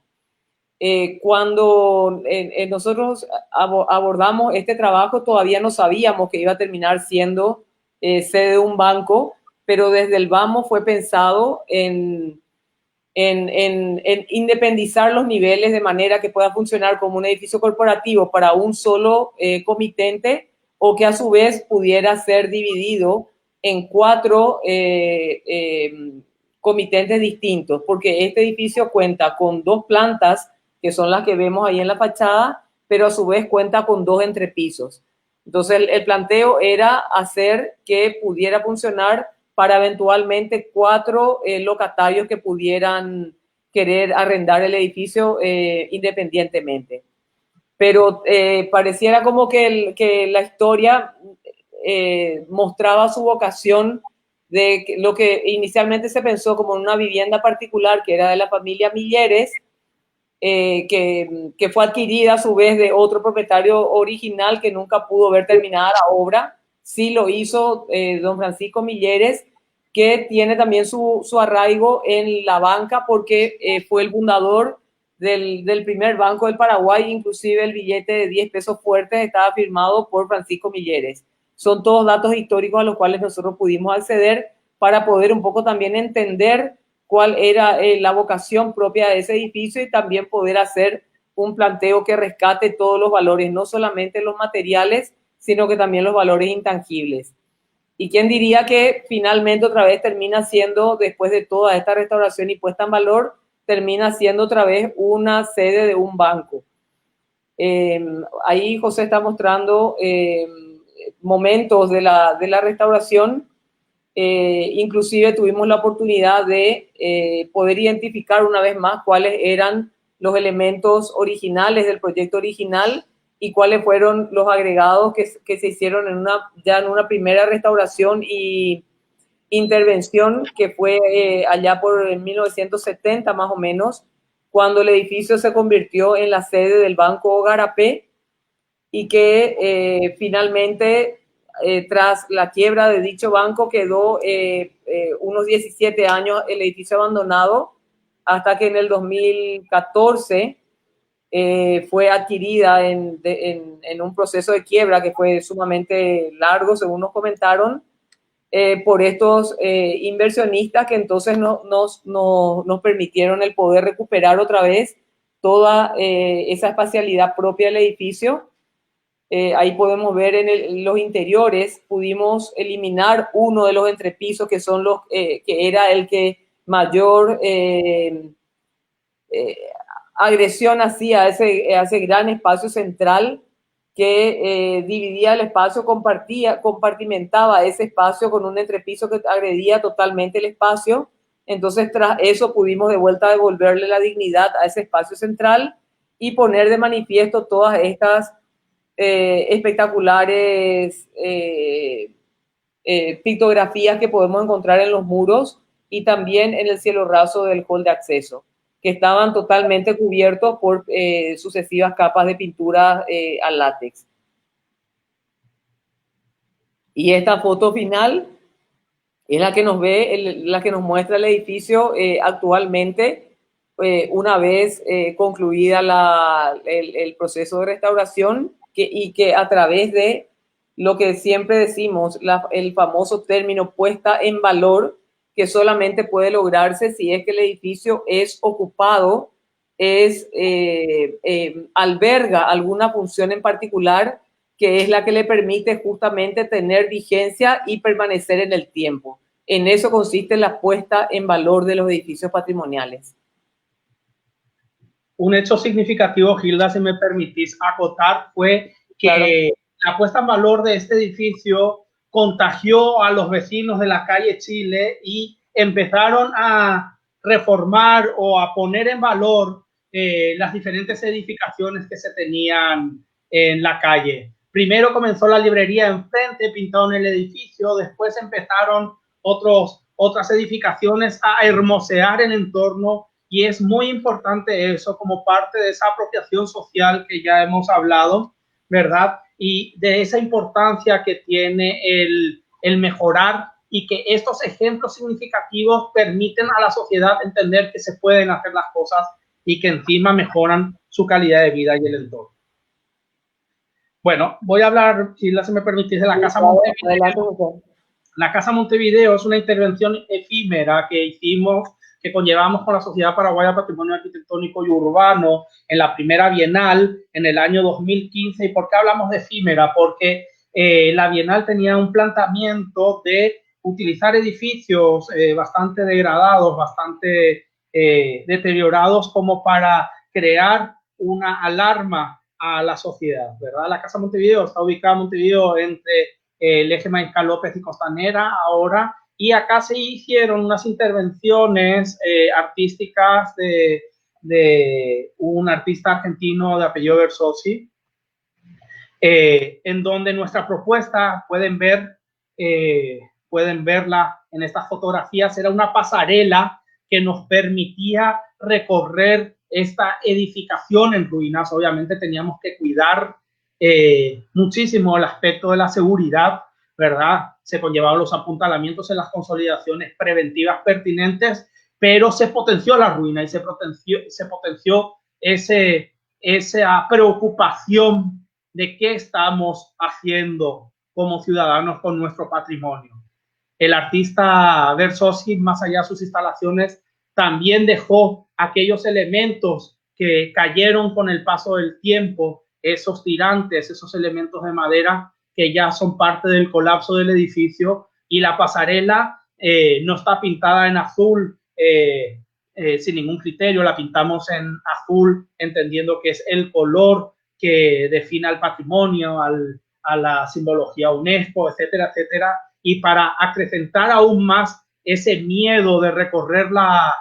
Cuando nosotros abordamos este trabajo, todavía no sabíamos que iba a terminar siendo sede de un banco, pero desde el vamos fue pensado en independizar los niveles de manera que pueda funcionar como un edificio corporativo para un solo comitente, o que a su vez pudiera ser dividido en 4 comitentes distintos, porque este edificio cuenta con 2 plantas, que son las que vemos ahí en la fachada, pero a su vez cuenta con 2 entrepisos. Entonces, el planteo era hacer que pudiera funcionar para eventualmente 4 locatarios que pudieran querer arrendar el edificio independientemente. Pero pareciera como que la historia mostraba su vocación de lo que inicialmente se pensó como una vivienda particular, que era de la familia Milleres, que fue adquirida a su vez de otro propietario original que nunca pudo ver terminada la obra. Sí lo hizo don Francisco Milleres, que tiene también su arraigo en la banca porque fue el fundador del primer banco del Paraguay. Inclusive el billete de 10 pesos fuertes estaba firmado por Francisco Milleres. Son todos datos históricos a los cuales nosotros pudimos acceder para poder un poco también entender cuál era la vocación propia de ese edificio y también poder hacer un planteo que rescate todos los valores, no solamente los materiales, sino que también los valores intangibles. ¿Y quién diría que finalmente otra vez termina siendo, después de toda esta restauración y puesta en valor, termina siendo otra vez una sede de un banco? Ahí José está mostrando momentos de la restauración. Inclusive tuvimos la oportunidad de poder identificar una vez más cuáles eran los elementos originales del proyecto original y cuáles fueron los agregados que se hicieron ya en una primera restauración y intervención que fue allá por 1970 más o menos, cuando el edificio se convirtió en la sede del Banco Garapé y que finalmente, tras la quiebra de dicho banco, quedó unos 17 años el edificio abandonado, hasta que en el 2014 fue adquirida en un proceso de quiebra que fue sumamente largo, según nos comentaron, por estos inversionistas que entonces nos permitieron el poder recuperar otra vez toda esa espacialidad propia del edificio. Ahí podemos ver en los interiores, pudimos eliminar uno de los entrepisos que son los que era el que mayor agresión hacía a ese gran espacio central que dividía el espacio, compartimentaba ese espacio con un entrepiso que agredía totalmente el espacio. Entonces, tras eso pudimos de vuelta devolverle la dignidad a ese espacio central y poner de manifiesto todas estas espectaculares pictografías que podemos encontrar en los muros y también en el cielo raso del hall de acceso, que estaban totalmente cubiertos por sucesivas capas de pintura al látex. Y esta foto final es la que la que nos muestra el edificio actualmente, una vez concluida el proceso de restauración, y que a través de lo que siempre decimos, el famoso término puesta en valor, que solamente puede lograrse si es que el edificio es ocupado, alberga alguna función en particular, que es la que le permite justamente tener vigencia y permanecer en el tiempo. En eso consiste la puesta en valor de los edificios patrimoniales. Un hecho significativo, Gilda, si me permitís acotar, fue que claro, la puesta en valor de este edificio contagió a los vecinos de la calle Chile y empezaron a reformar o a poner en valor las diferentes edificaciones que se tenían en la calle. Primero comenzó la librería enfrente, pintaron el edificio, después empezaron otras edificaciones a hermosear el entorno, y es muy importante eso como parte de esa apropiación social que ya hemos hablado, ¿verdad? Y de esa importancia que tiene el mejorar, y que estos ejemplos significativos permiten a la sociedad entender que se pueden hacer las cosas y que encima mejoran su calidad de vida y el entorno. Bueno, voy a hablar, si me permitís, de la Casa Montevideo. La Casa Montevideo es una intervención efímera que hicimos, que conllevamos con la Sociedad Paraguaya de Patrimonio Arquitectónico y Urbano en la primera Bienal en el año 2015. ¿Y por qué hablamos de efímera? Porque la Bienal tenía un planteamiento de utilizar edificios bastante degradados, bastante deteriorados, como para crear una alarma a la sociedad, ¿verdad? La Casa Montevideo está ubicada en Montevideo entre el eje Mariscal López y Costanera ahora, y acá se hicieron unas intervenciones artísticas de un artista argentino de apellido Versosi, en donde nuestra propuesta, pueden verla en estas fotografías, era una pasarela que nos permitía recorrer esta edificación en ruinas. Obviamente teníamos que cuidar muchísimo el aspecto de la seguridad, ¿verdad? Se conllevaban los apuntalamientos en las consolidaciones preventivas pertinentes, pero se potenció la ruina y se potenció esa preocupación de qué estamos haciendo como ciudadanos con nuestro patrimonio. El artista Versosi, más allá de sus instalaciones, también dejó aquellos elementos que cayeron con el paso del tiempo, esos tirantes, esos elementos de madera que ya son parte del colapso del edificio, y la pasarela no está pintada en azul sin ningún criterio, la pintamos en azul entendiendo que es el color que define al patrimonio, a la simbología UNESCO, etcétera, etcétera, y para acrecentar aún más ese miedo de recorrer la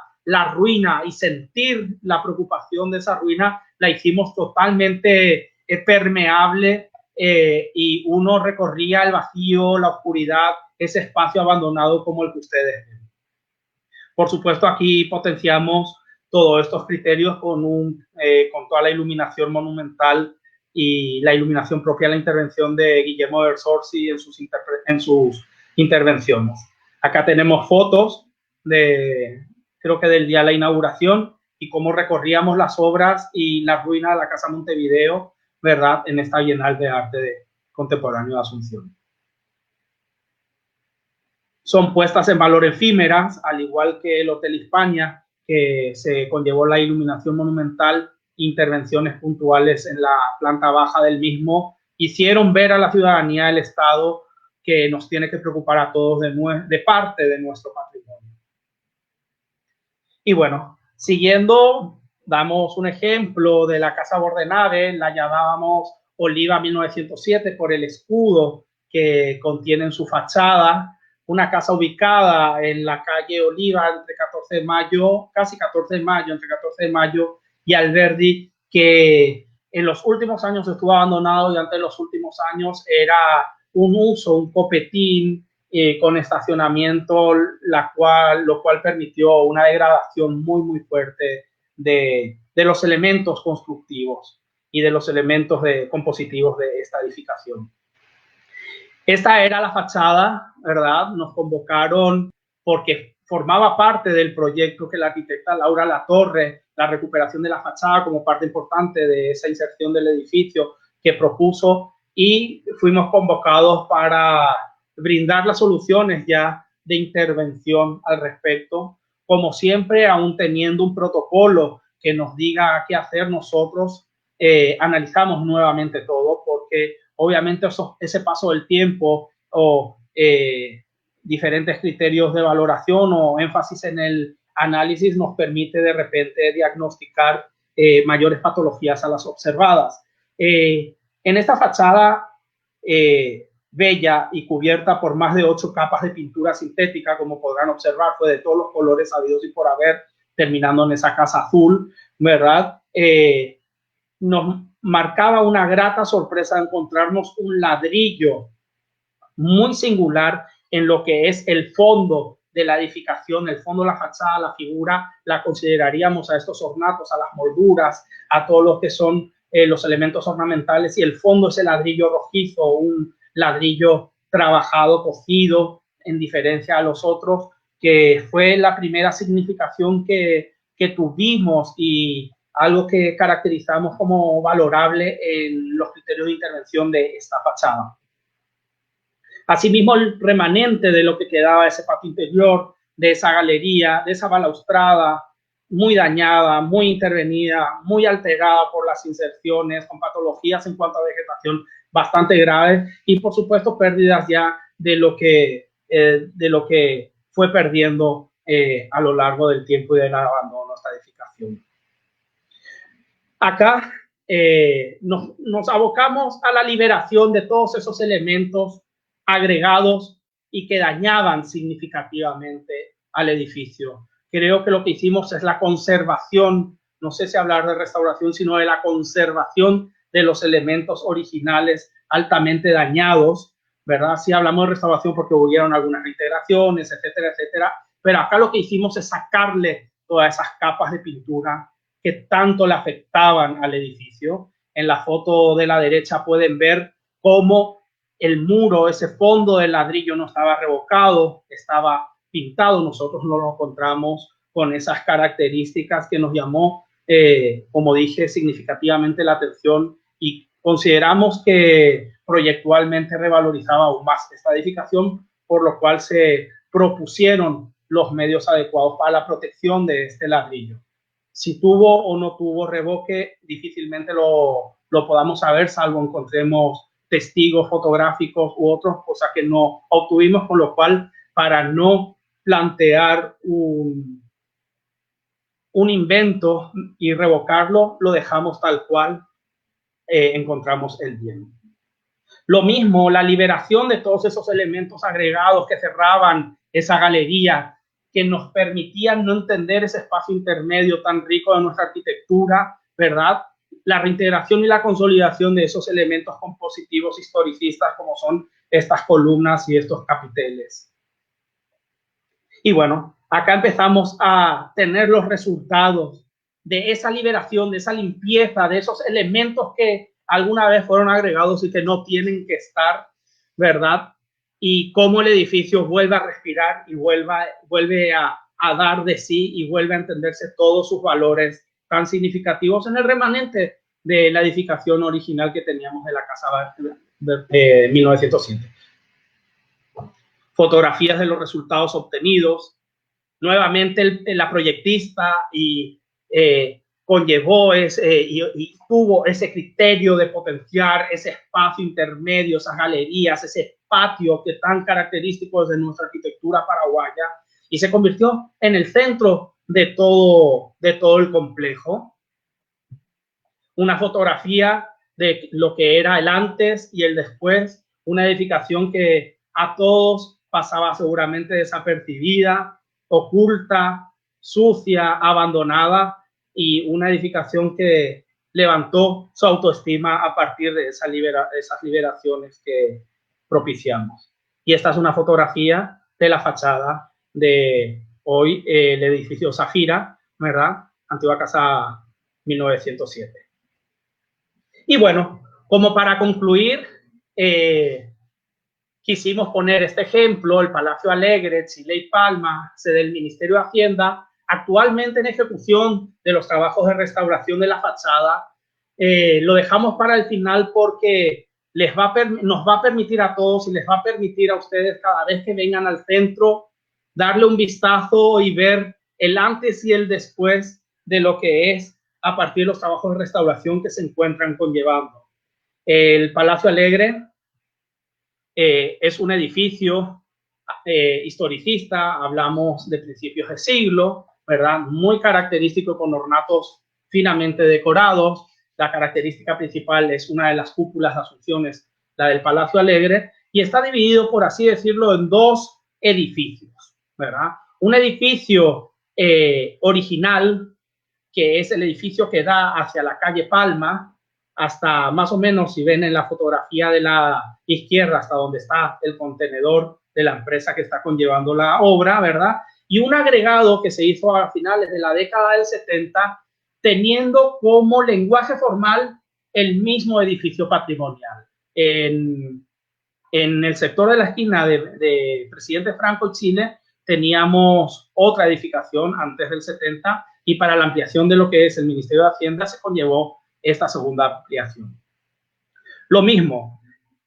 ruina y sentir la preocupación de esa ruina, la hicimos totalmente permeable, y uno recorría el vacío, la oscuridad, ese espacio abandonado como el que ustedes ven. Por supuesto, aquí potenciamos todos estos criterios con toda la iluminación monumental y la iluminación propia de la intervención de Guillermo Bersorsi en sus intervenciones. Acá tenemos fotos creo que del día de la inauguración y cómo recorríamos las obras y las ruinas de la Casa Montevideo, ¿verdad?, en esta Bienal de Arte Contemporáneo de Asunción. Son puestas en valor efímeras, al igual que el Hotel Hispania, que se conllevó la iluminación monumental, intervenciones puntuales en la planta baja del mismo, hicieron ver a la ciudadanía del Estado que nos tiene que preocupar a todos de parte de nuestro patrimonio. Y bueno, siguiendo, damos un ejemplo de la Casa Bordenave, la llamábamos Oliva 1907 por el escudo que contiene en su fachada, una casa ubicada en la calle Oliva entre 14 de mayo, casi 14 de mayo, entre 14 de mayo y Alberdi, que en los últimos años estuvo abandonado y antes de los últimos años era un copetín con estacionamiento, lo cual permitió una degradación muy, muy fuerte de los elementos constructivos y de los elementos compositivos de esta edificación. Esta era la fachada, ¿verdad? Nos convocaron porque formaba parte del proyecto que la arquitecta Laura Latorre, la recuperación de la fachada como parte importante de esa inserción del edificio que propuso, y fuimos convocados para brindar las soluciones ya de intervención al respecto. Como siempre, aún teniendo un protocolo que nos diga qué hacer, nosotros analizamos nuevamente todo, porque obviamente ese paso del tiempo o diferentes criterios de valoración o énfasis en el análisis nos permite de repente diagnosticar mayores patologías a las observadas. En esta fachada bella y cubierta por más de 8 capas de pintura sintética, como podrán observar, fue de todos los colores habidos y por haber, terminando en esa casa azul, ¿verdad? Nos marcaba una grata sorpresa encontrarnos un ladrillo muy singular en lo que es el fondo de la edificación, el fondo de la fachada, la figura, la consideraríamos a estos ornatos, a las molduras, a todo lo que son los elementos ornamentales, y el fondo es el ladrillo rojizo, un ladrillo trabajado, cocido, en diferencia a los otros, que fue la primera significación que tuvimos y algo que caracterizamos como valorable en los criterios de intervención de esta fachada. Asimismo, el remanente de lo que quedaba de ese patio interior, de esa galería, de esa balaustrada, muy dañada, muy intervenida, muy alterada por las inserciones, con patologías en cuanto a vegetación bastante graves, y por supuesto pérdidas ya de lo que fue perdiendo a lo largo del tiempo y del abandono de esta edificación. Acá nos abocamos a la liberación de todos esos elementos agregados y que dañaban significativamente al edificio. Creo que lo que hicimos es la conservación, no sé si hablar de restauración, sino de la conservación de los elementos originales altamente dañados, ¿verdad? Sí hablamos de restauración porque hubieron algunas reintegraciones, etcétera, etcétera, pero acá lo que hicimos es sacarle todas esas capas de pintura que tanto le afectaban al edificio. En la foto de la derecha pueden ver cómo el muro, ese fondo de ladrillo no estaba revocado, estaba pintado. Nosotros no lo encontramos con esas características que nos llamó, como dije, significativamente la atención, y consideramos que proyectualmente revalorizaba aún más esta edificación, por lo cual se propusieron los medios adecuados para la protección de este ladrillo. Si tuvo o no tuvo revoque, difícilmente lo podamos saber, salvo encontremos testigos fotográficos u otros, cosas que no obtuvimos, con lo cual, para no plantear un invento y revocarlo, lo dejamos tal cual encontramos el bien. Lo mismo, la liberación de todos esos elementos agregados que cerraban esa galería, que nos permitían no entender ese espacio intermedio tan rico de nuestra arquitectura, ¿verdad? La reintegración y la consolidación de esos elementos compositivos historicistas como son estas columnas y estos capiteles. Y bueno, acá empezamos a tener los resultados de esa liberación, de esa limpieza, de esos elementos que alguna vez fueron agregados y que no tienen que estar, ¿verdad? Y cómo el edificio vuelve a respirar y vuelve a dar de sí y vuelve a entenderse todos sus valores tan significativos en el remanente de la edificación original que teníamos de la casa de 1907. Fotografías de los resultados obtenidos. Nuevamente la proyectista conllevó y tuvo ese criterio de potenciar ese espacio intermedio, esas galerías, ese patio que tan característico es de nuestra arquitectura paraguaya, y se convirtió en el centro de todo el complejo. Una fotografía de lo que era el antes y el después, una edificación que a todos pasaba seguramente desapercibida, oculta, sucia, abandonada, y una edificación que levantó su autoestima a partir de esas liberaciones que propiciamos. Y esta es una fotografía de la fachada de hoy, el edificio Zafira, ¿verdad? Antigua casa 1907. Y bueno, como para concluir, quisimos poner este ejemplo, el Palacio Alegre, Chile y Palma, sede del Ministerio de Hacienda, actualmente en ejecución de los trabajos de restauración de la fachada. Lo dejamos para el final porque nos va a permitir a todos y les va a permitir a ustedes cada vez que vengan al centro darle un vistazo y ver el antes y el después de lo que es a partir de los trabajos de restauración que se encuentran conllevando. El Palacio Alegre es un edificio historicista, hablamos de principios de siglo, ¿verdad? Muy característico, con ornatos finamente decorados. La característica principal es una de las cúpulas de Asunciones, la del Palacio Alegre, y está dividido, por así decirlo, en dos edificios, ¿verdad? Un edificio original, que es el edificio que da hacia la calle Palma, hasta más o menos, si ven en la fotografía de la izquierda, hasta donde está el contenedor de la empresa que está conllevando la obra, ¿verdad? Y un agregado que se hizo a finales de la década del 70, teniendo como lenguaje formal el mismo edificio patrimonial. En el sector de la esquina de Presidente Franco y Chile, teníamos otra edificación antes del 70, y para la ampliación de lo que es el Ministerio de Hacienda se conllevó esta segunda ampliación. Lo mismo,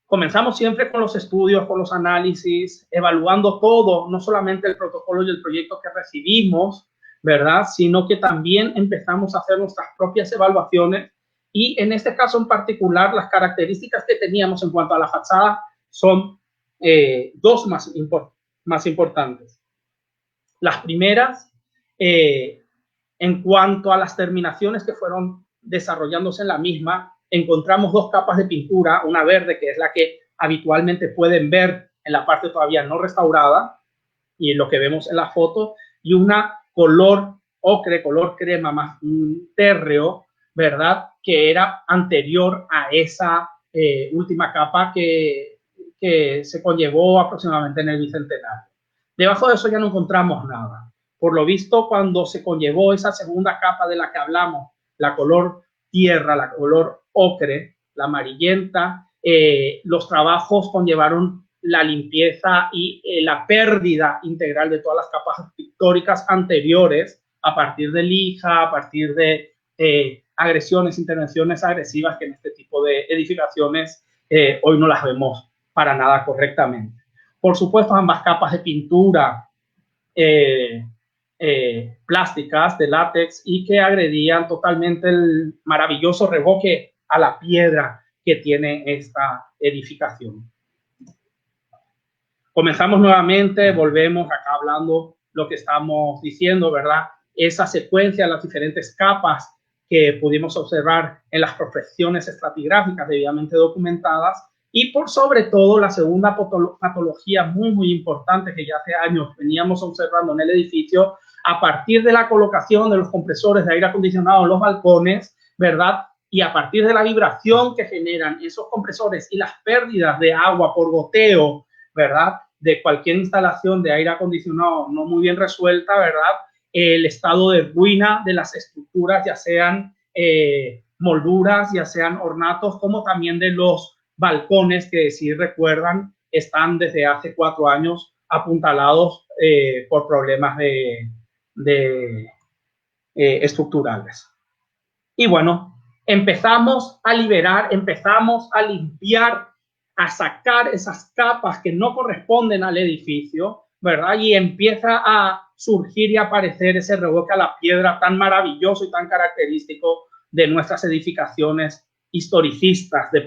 comenzamos siempre con los estudios, con los análisis, evaluando todo, no solamente el protocolo y el proyecto que recibimos, ¿verdad? Sino que también empezamos a hacer nuestras propias evaluaciones, y en este caso en particular las características que teníamos en cuanto a la fachada son dos más importantes. Las primeras, en cuanto a las terminaciones que fueron desarrollándose en la misma, encontramos dos capas de pintura, una verde, que es la que habitualmente pueden ver en la parte todavía no restaurada y lo que vemos en la foto, y una color ocre, color crema, más térreo, ¿verdad? Que era anterior a esa última capa que se conllevó aproximadamente en el Bicentenario. Debajo de eso ya no encontramos nada. Por lo visto, cuando se conllevó esa segunda capa de la que hablamos, la color tierra, la color ocre, la amarillenta, los trabajos conllevaron la limpieza y la pérdida integral de todas las capas pictóricas anteriores, a partir de lija, a partir de agresiones, intervenciones agresivas, que en este tipo de edificaciones hoy no las vemos para nada correctamente. Por supuesto, ambas capas de pintura plásticas de látex, y que agredían totalmente el maravilloso revoque a la piedra que tiene esta edificación. Comenzamos nuevamente, volvemos acá hablando lo que estamos diciendo, ¿verdad? Esa secuencia, las diferentes capas que pudimos observar en las prospecciones estratigráficas debidamente documentadas, y por sobre todo la segunda patología muy importante que ya hace años veníamos observando en el edificio, a partir de la colocación de los compresores de aire acondicionado en los balcones, ¿verdad? Y a partir de la vibración que generan esos compresores y las pérdidas de agua por goteo, ¿verdad? De cualquier instalación de aire acondicionado no muy bien resuelta, ¿verdad? el estado de ruina de las estructuras, ya sean molduras, ya sean ornatos, como también de los balcones que, si recuerdan, están desde hace 4 años apuntalados por problemas estructurales. Y bueno, empezamos a liberar, empezamos a limpiar, a sacar esas capas que no corresponden al edificio, ¿verdad? Y empieza a surgir y aparecer ese revoque a la piedra tan maravilloso y tan característico de nuestras edificaciones historicistas de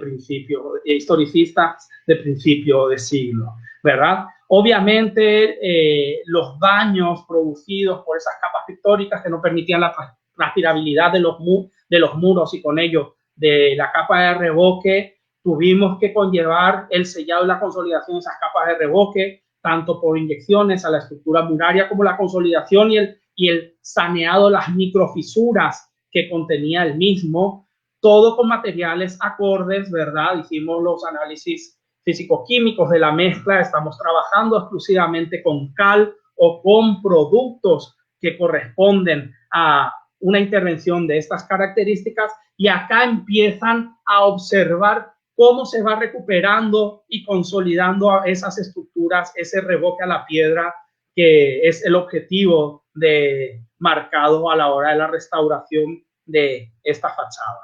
principio de siglo, ¿verdad? Obviamente, los daños producidos por esas capas pictóricas que no permitían la transpirabilidad de los muros y con ello de la capa de revoque, tuvimos que conllevar el sellado y la consolidación de esas capas de revoque, tanto por inyecciones a la estructura muraria como la consolidación y el saneado de las microfisuras que contenía el mismo, todo con materiales acordes, ¿verdad? Hicimos los análisis físico-químicos de la mezcla, estamos trabajando exclusivamente con cal o con productos que corresponden a una intervención de estas características, y acá empiezan a observar cómo se va recuperando y consolidando a esas estructuras, ese revoque a la piedra, que es el objetivo marcado a la hora de la restauración de esta fachada.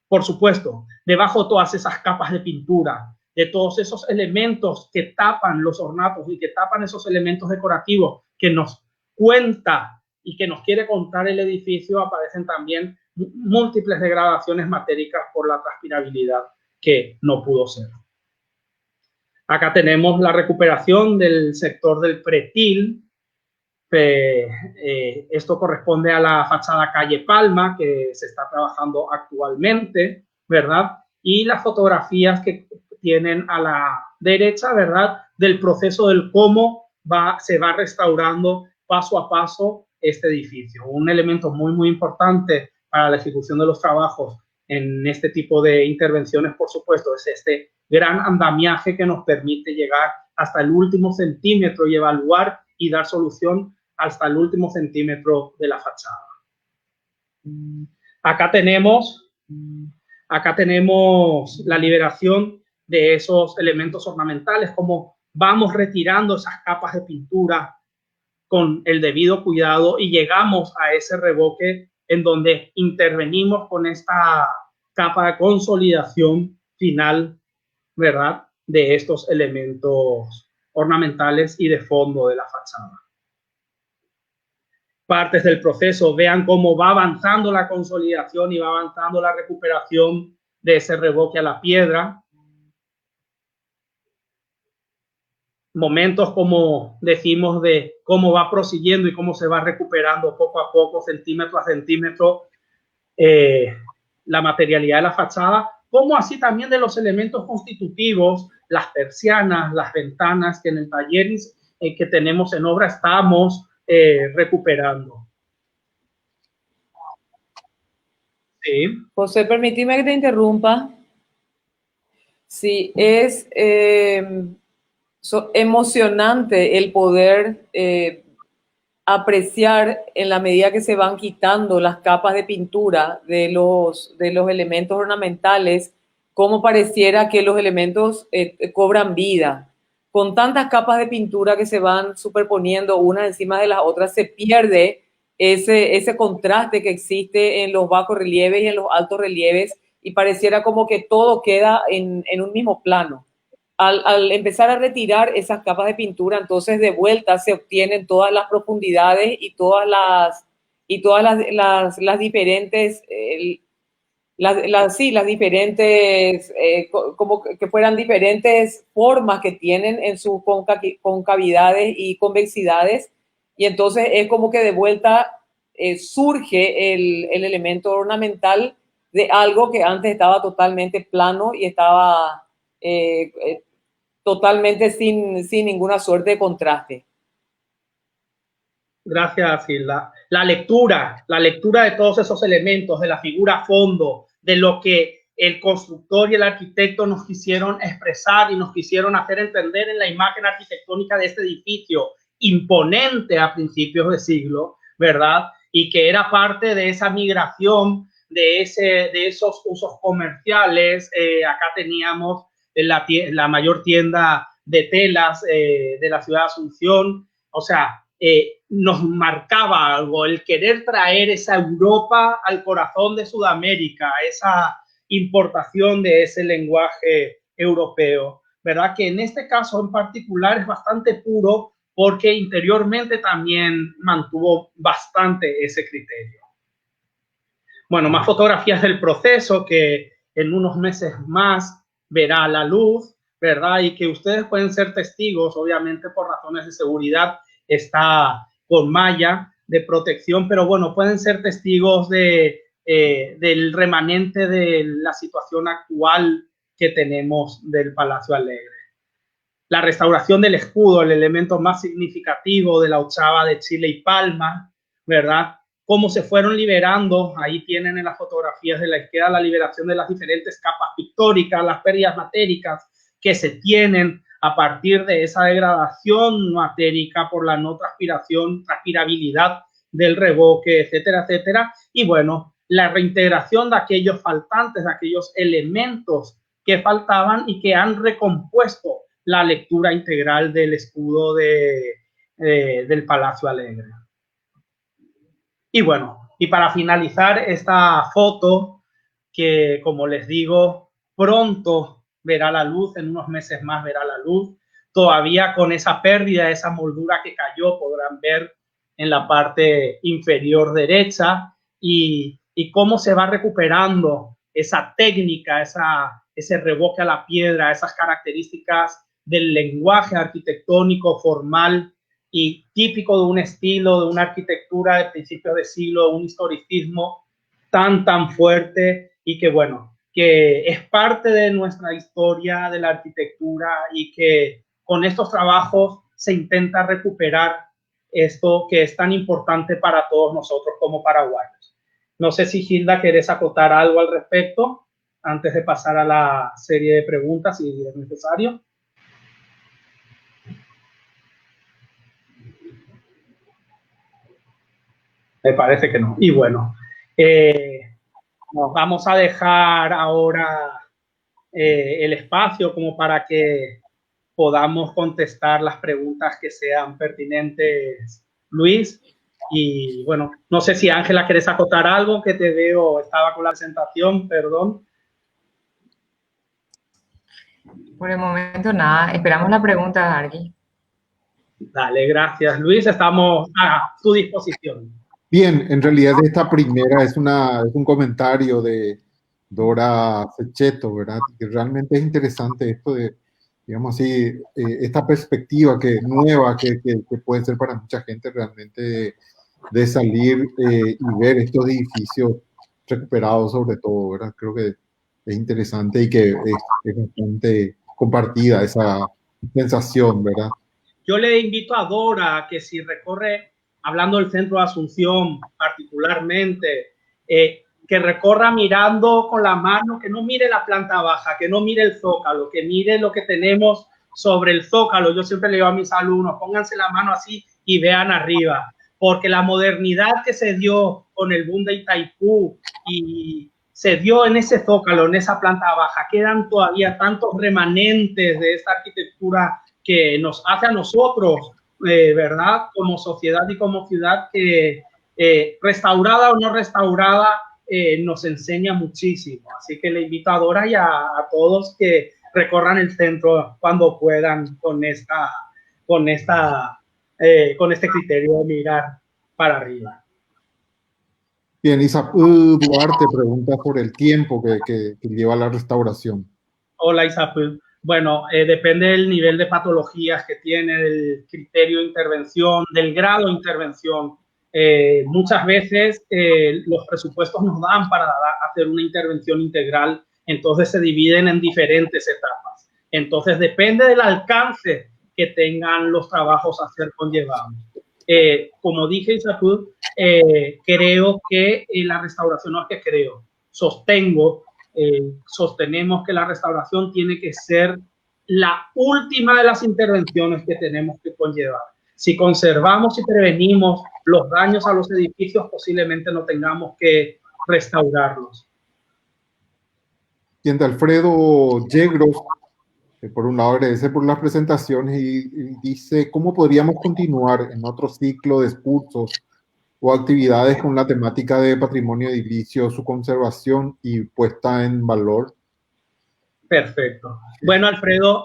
Por supuesto, debajo de todas esas capas de pintura, de todos esos elementos que tapan los ornatos y que tapan esos elementos decorativos que nos cuenta y que nos quiere contar el edificio, aparecen también múltiples degradaciones matéricas por la transpirabilidad que no pudo ser. Acá tenemos la recuperación del sector del pretil. Esto corresponde a la fachada calle Palma, que se está trabajando actualmente, ¿verdad? Y las fotografías que tienen a la derecha, ¿verdad? Del proceso del cómo se va restaurando paso a paso este edificio. Un elemento muy, muy importante para la ejecución de los trabajos en este tipo de intervenciones, por supuesto, es este gran andamiaje que nos permite llegar hasta el último centímetro y evaluar y dar solución hasta el último centímetro de la fachada. Acá tenemos la liberación de esos elementos ornamentales, como vamos retirando esas capas de pintura con el debido cuidado y llegamos a ese revoque en donde intervenimos con esta capa de consolidación final, ¿verdad?, de estos elementos ornamentales y de fondo de la fachada. Partes del proceso, vean cómo va avanzando la consolidación y va avanzando la recuperación de ese revoque a la piedra. Momentos, como decimos, de cómo va prosiguiendo y cómo se va recuperando poco a poco, centímetro a centímetro, la materialidad de la fachada, como así también de los elementos constitutivos, las persianas, las ventanas, que en el taller que tenemos en obra estamos recuperando. Sí. José, permíteme que te interrumpa. Sí, es emocionante el poder apreciar, en la medida que se van quitando las capas de pintura de los elementos ornamentales, cómo pareciera que los elementos cobran vida. Con tantas capas de pintura que se van superponiendo unas encima de las otras, se pierde ese contraste que existe en los bajos relieves y en los altos relieves, y pareciera como que todo queda en un mismo plano. Al empezar a retirar esas capas de pintura, entonces de vuelta se obtienen todas las profundidades y todas las diferentes, las diferentes, como que fueran diferentes formas que tienen en sus concavidades y convexidades, y entonces es como que de vuelta surge el elemento ornamental de algo que antes estaba totalmente plano y estaba totalmente sin ninguna suerte de contraste. Gracias, Hilda. La lectura de todos esos elementos, de la figura a fondo, de lo que el constructor y el arquitecto nos quisieron expresar y nos quisieron hacer entender en la imagen arquitectónica de este edificio imponente a principios de siglo, ¿verdad? Y que era parte de esa migración, de esos usos comerciales. Acá teníamos la mayor tienda de telas de la ciudad de Asunción. O sea, nos marcaba algo, el querer traer esa Europa al corazón de Sudamérica, esa importación de ese lenguaje europeo, ¿verdad? Que en este caso en particular es bastante puro porque interiormente también mantuvo bastante ese criterio. Bueno, más fotografías del proceso que en unos meses más verá la luz, ¿verdad? Y que ustedes pueden ser testigos, obviamente por razones de seguridad, está con malla de protección, pero bueno, pueden ser testigos del remanente de la situación actual que tenemos del Palacio Alegre. La restauración del escudo, el elemento más significativo de la ochava de Chile y Palma, ¿verdad? Cómo se fueron liberando, ahí tienen en las fotografías de la izquierda la liberación de las diferentes capas pictóricas, las pérdidas matéricas que se tienen a partir de esa degradación matérica por la no transpirabilidad del revoque, etcétera, etcétera. Y bueno, la reintegración de aquellos faltantes, de aquellos elementos que faltaban y que han recompuesto la lectura integral del escudo del Palacio Alegre. Y bueno, y para finalizar esta foto, que como les digo, pronto verá la luz, en unos meses más verá la luz, todavía con esa pérdida, esa moldura que cayó, podrán ver en la parte inferior derecha, y cómo se va recuperando esa técnica, ese revoque a la piedra, esas características del lenguaje arquitectónico formal y típico de un estilo, de una arquitectura de principios de siglo, un historicismo tan fuerte y que, bueno, que es parte de nuestra historia de la arquitectura y que con estos trabajos se intenta recuperar esto que es tan importante para todos nosotros como paraguayos. No sé si, Gilda, querés acotar algo al respecto antes de pasar a la serie de preguntas, si es necesario. Me parece que no. Y bueno, vamos a dejar ahora el espacio como para que podamos contestar las preguntas que sean pertinentes, Luis. Y bueno, no sé si Ángela querés acotar algo, que te veo, estaba con la presentación, perdón. Por el momento nada, esperamos la pregunta, Arqui. Dale, gracias, Luis, estamos a tu disposición. Bien, en realidad esta primera es un comentario de Dora Sechetto, ¿verdad? Que realmente es interesante esto de, digamos así, esta perspectiva nueva que puede ser para mucha gente realmente de salir y ver estos edificios recuperados sobre todo, ¿verdad? Creo que es interesante y que es bastante compartida esa sensación, ¿verdad? Yo le invito a Dora que si recorre, hablando del centro de Asunción particularmente, que recorra mirando con la mano, que no mire la planta baja, que no mire el zócalo, que mire lo que tenemos sobre el zócalo. Yo siempre le digo a mis alumnos, pónganse la mano así y vean arriba, porque la modernidad que se dio con el boom de Itaipú y se dio en ese zócalo, en esa planta baja, quedan todavía tantos remanentes de esta arquitectura que nos hace a nosotros, ¿verdad? Como sociedad y como ciudad, que restaurada o no restaurada, nos enseña muchísimo. Así que le invito a Dora y a todos que recorran el centro cuando puedan con este criterio de mirar para arriba. Bien, Isapul Duarte pregunta por el tiempo que lleva la restauración. Hola, Isapul. Bueno, depende del nivel de patologías que tiene, del criterio de intervención, del grado de intervención. Muchas veces los presupuestos nos dan para hacer una intervención integral, entonces se dividen en diferentes etapas. Entonces depende del alcance que tengan los trabajos a ser conllevados. Como dije, Isapul, creo que la restauración, no es que creo, sostenemos que la restauración tiene que ser la última de las intervenciones que tenemos que conllevar. Si conservamos y prevenimos los daños a los edificios, posiblemente no tengamos que restaurarlos. Quien de Alfredo Yegros, por un lado agradece por las presentaciones y dice, ¿cómo podríamos continuar en otro ciclo de cursos o actividades con la temática de patrimonio edilicio, su conservación y puesta en valor? Perfecto. Bueno, Alfredo,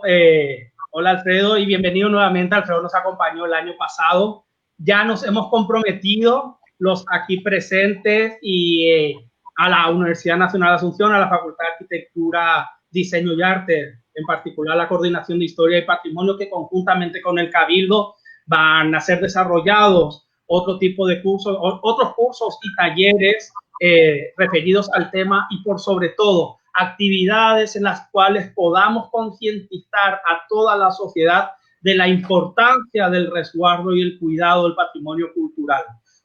hola Alfredo y bienvenido nuevamente. Alfredo nos acompañó el año pasado. Ya nos hemos comprometido los aquí presentes y a la Universidad Nacional de Asunción, a la Facultad de Arquitectura, Diseño y Arte, en particular la Coordinación de Historia y Patrimonio, que conjuntamente con el Cabildo van a ser desarrollados otro tipo de cursos, otros cursos y talleres referidos al tema y por sobre todo actividades en las cuales podamos concientizar a toda la sociedad de la importancia del resguardo y el cuidado del patrimonio cultural,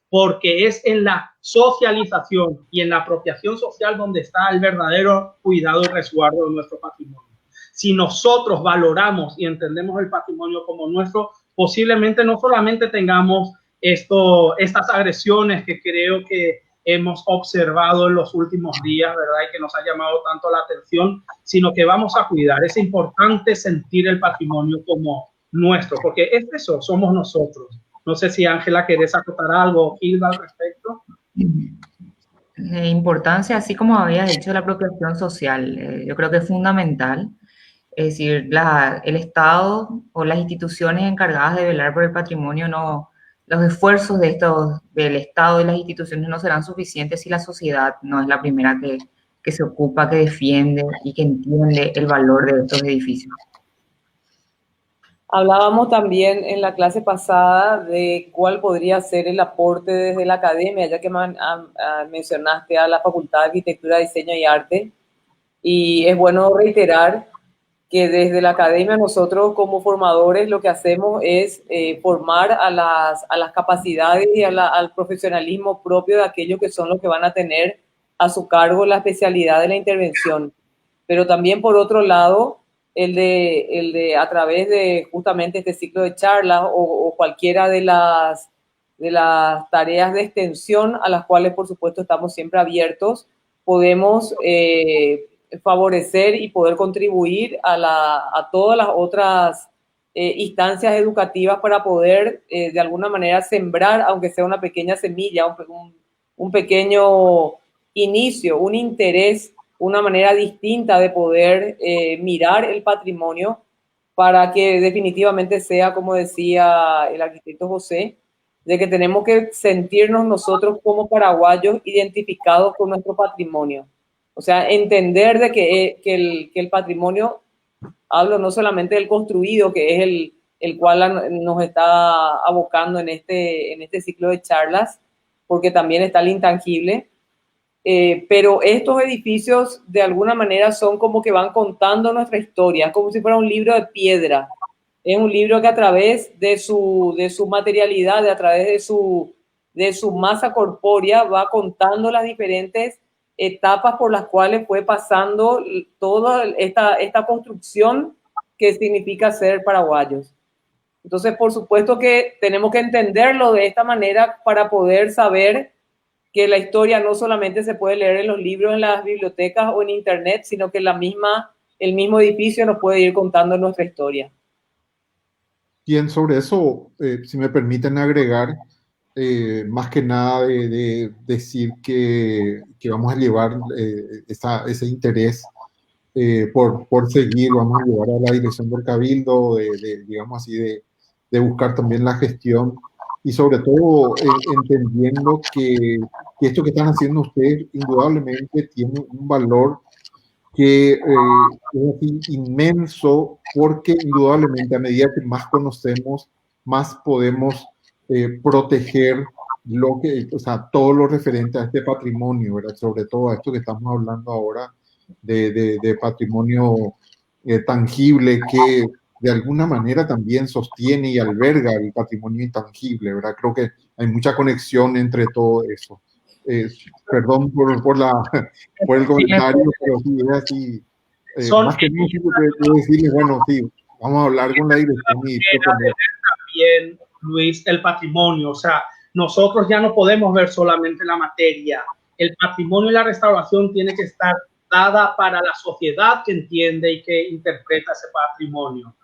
porque es en la socialización y en la apropiación social donde está el verdadero cuidado y resguardo de nuestro patrimonio. Si nosotros valoramos y entendemos el patrimonio como nuestro, posiblemente no solamente tengamos estas agresiones que creo que hemos observado en los últimos días, ¿verdad? Y que nos ha llamado tanto la atención, sino que vamos a cuidar. Es importante sentir el patrimonio como nuestro, porque es eso, somos nosotros. No sé si Ángela querés acotar algo, Hilda, al respecto. Importancia, así como habías dicho, la apropiación social. Yo creo que es fundamental. Es decir, el Estado o las instituciones encargadas de velar por el patrimonio los esfuerzos del Estado y las instituciones no serán suficientes si la sociedad no es la primera que se ocupa, que defiende y que entiende el valor de estos edificios. Hablábamos también en la clase pasada de cuál podría ser el aporte desde la academia, ya que mencionaste a la Facultad de Arquitectura, Diseño y Arte, y es bueno reiterar que desde la academia nosotros como formadores lo que hacemos es formar a las capacidades y al profesionalismo propio de aquellos que son los que van a tener a su cargo la especialidad de la intervención. Pero también por otro lado, el de a través de justamente este ciclo de charlas o cualquiera de las tareas de extensión a las cuales por supuesto estamos siempre abiertos, podemos favorecer y poder contribuir a todas las otras instancias educativas para poder de alguna manera sembrar, aunque sea una pequeña semilla, un pequeño inicio, un interés, una manera distinta de poder mirar el patrimonio para que definitivamente sea, como decía el arquitecto José, de que tenemos que sentirnos nosotros como paraguayos identificados con nuestro patrimonio. O sea, entender de que el patrimonio, hablo no solamente del construido, que es el cual nos está abocando en este ciclo de charlas, porque también está el intangible, pero estos edificios de alguna manera son como que van contando nuestra historia, como si fuera un libro de piedra. Es un libro que a través de su materialidad, a través de su masa corpórea, va contando las diferentes etapas por las cuales fue pasando toda esta construcción que significa ser paraguayos. Entonces, por supuesto que tenemos que entenderlo de esta manera para poder saber que la historia no solamente se puede leer en los libros, en las bibliotecas o en internet, sino que el mismo edificio nos puede ir contando nuestra historia. Bien, sobre eso, si me permiten agregar, más que nada de decir que vamos a llevar ese interés por seguir, vamos a llevar a la dirección del Cabildo, digamos así, de buscar también la gestión y sobre todo entendiendo que esto que están haciendo ustedes indudablemente tiene un valor que es inmenso, porque indudablemente a medida que más conocemos, más podemos proteger todo lo referente a este patrimonio, ¿verdad? Sobre todo a esto que estamos hablando ahora de patrimonio tangible que de alguna manera también sostiene y alberga el patrimonio intangible, ¿verdad? Creo que hay mucha conexión entre todo eso. Perdón por el comentario, pero sí, es así. Más que nada, quiero decirles, bueno, sí, vamos a hablar con la dirección y proponer. También Luis, el patrimonio. O sea, nosotros ya no podemos ver solamente la materia. El patrimonio y la restauración tiene que estar dada para la sociedad que entiende y que interpreta ese patrimonio.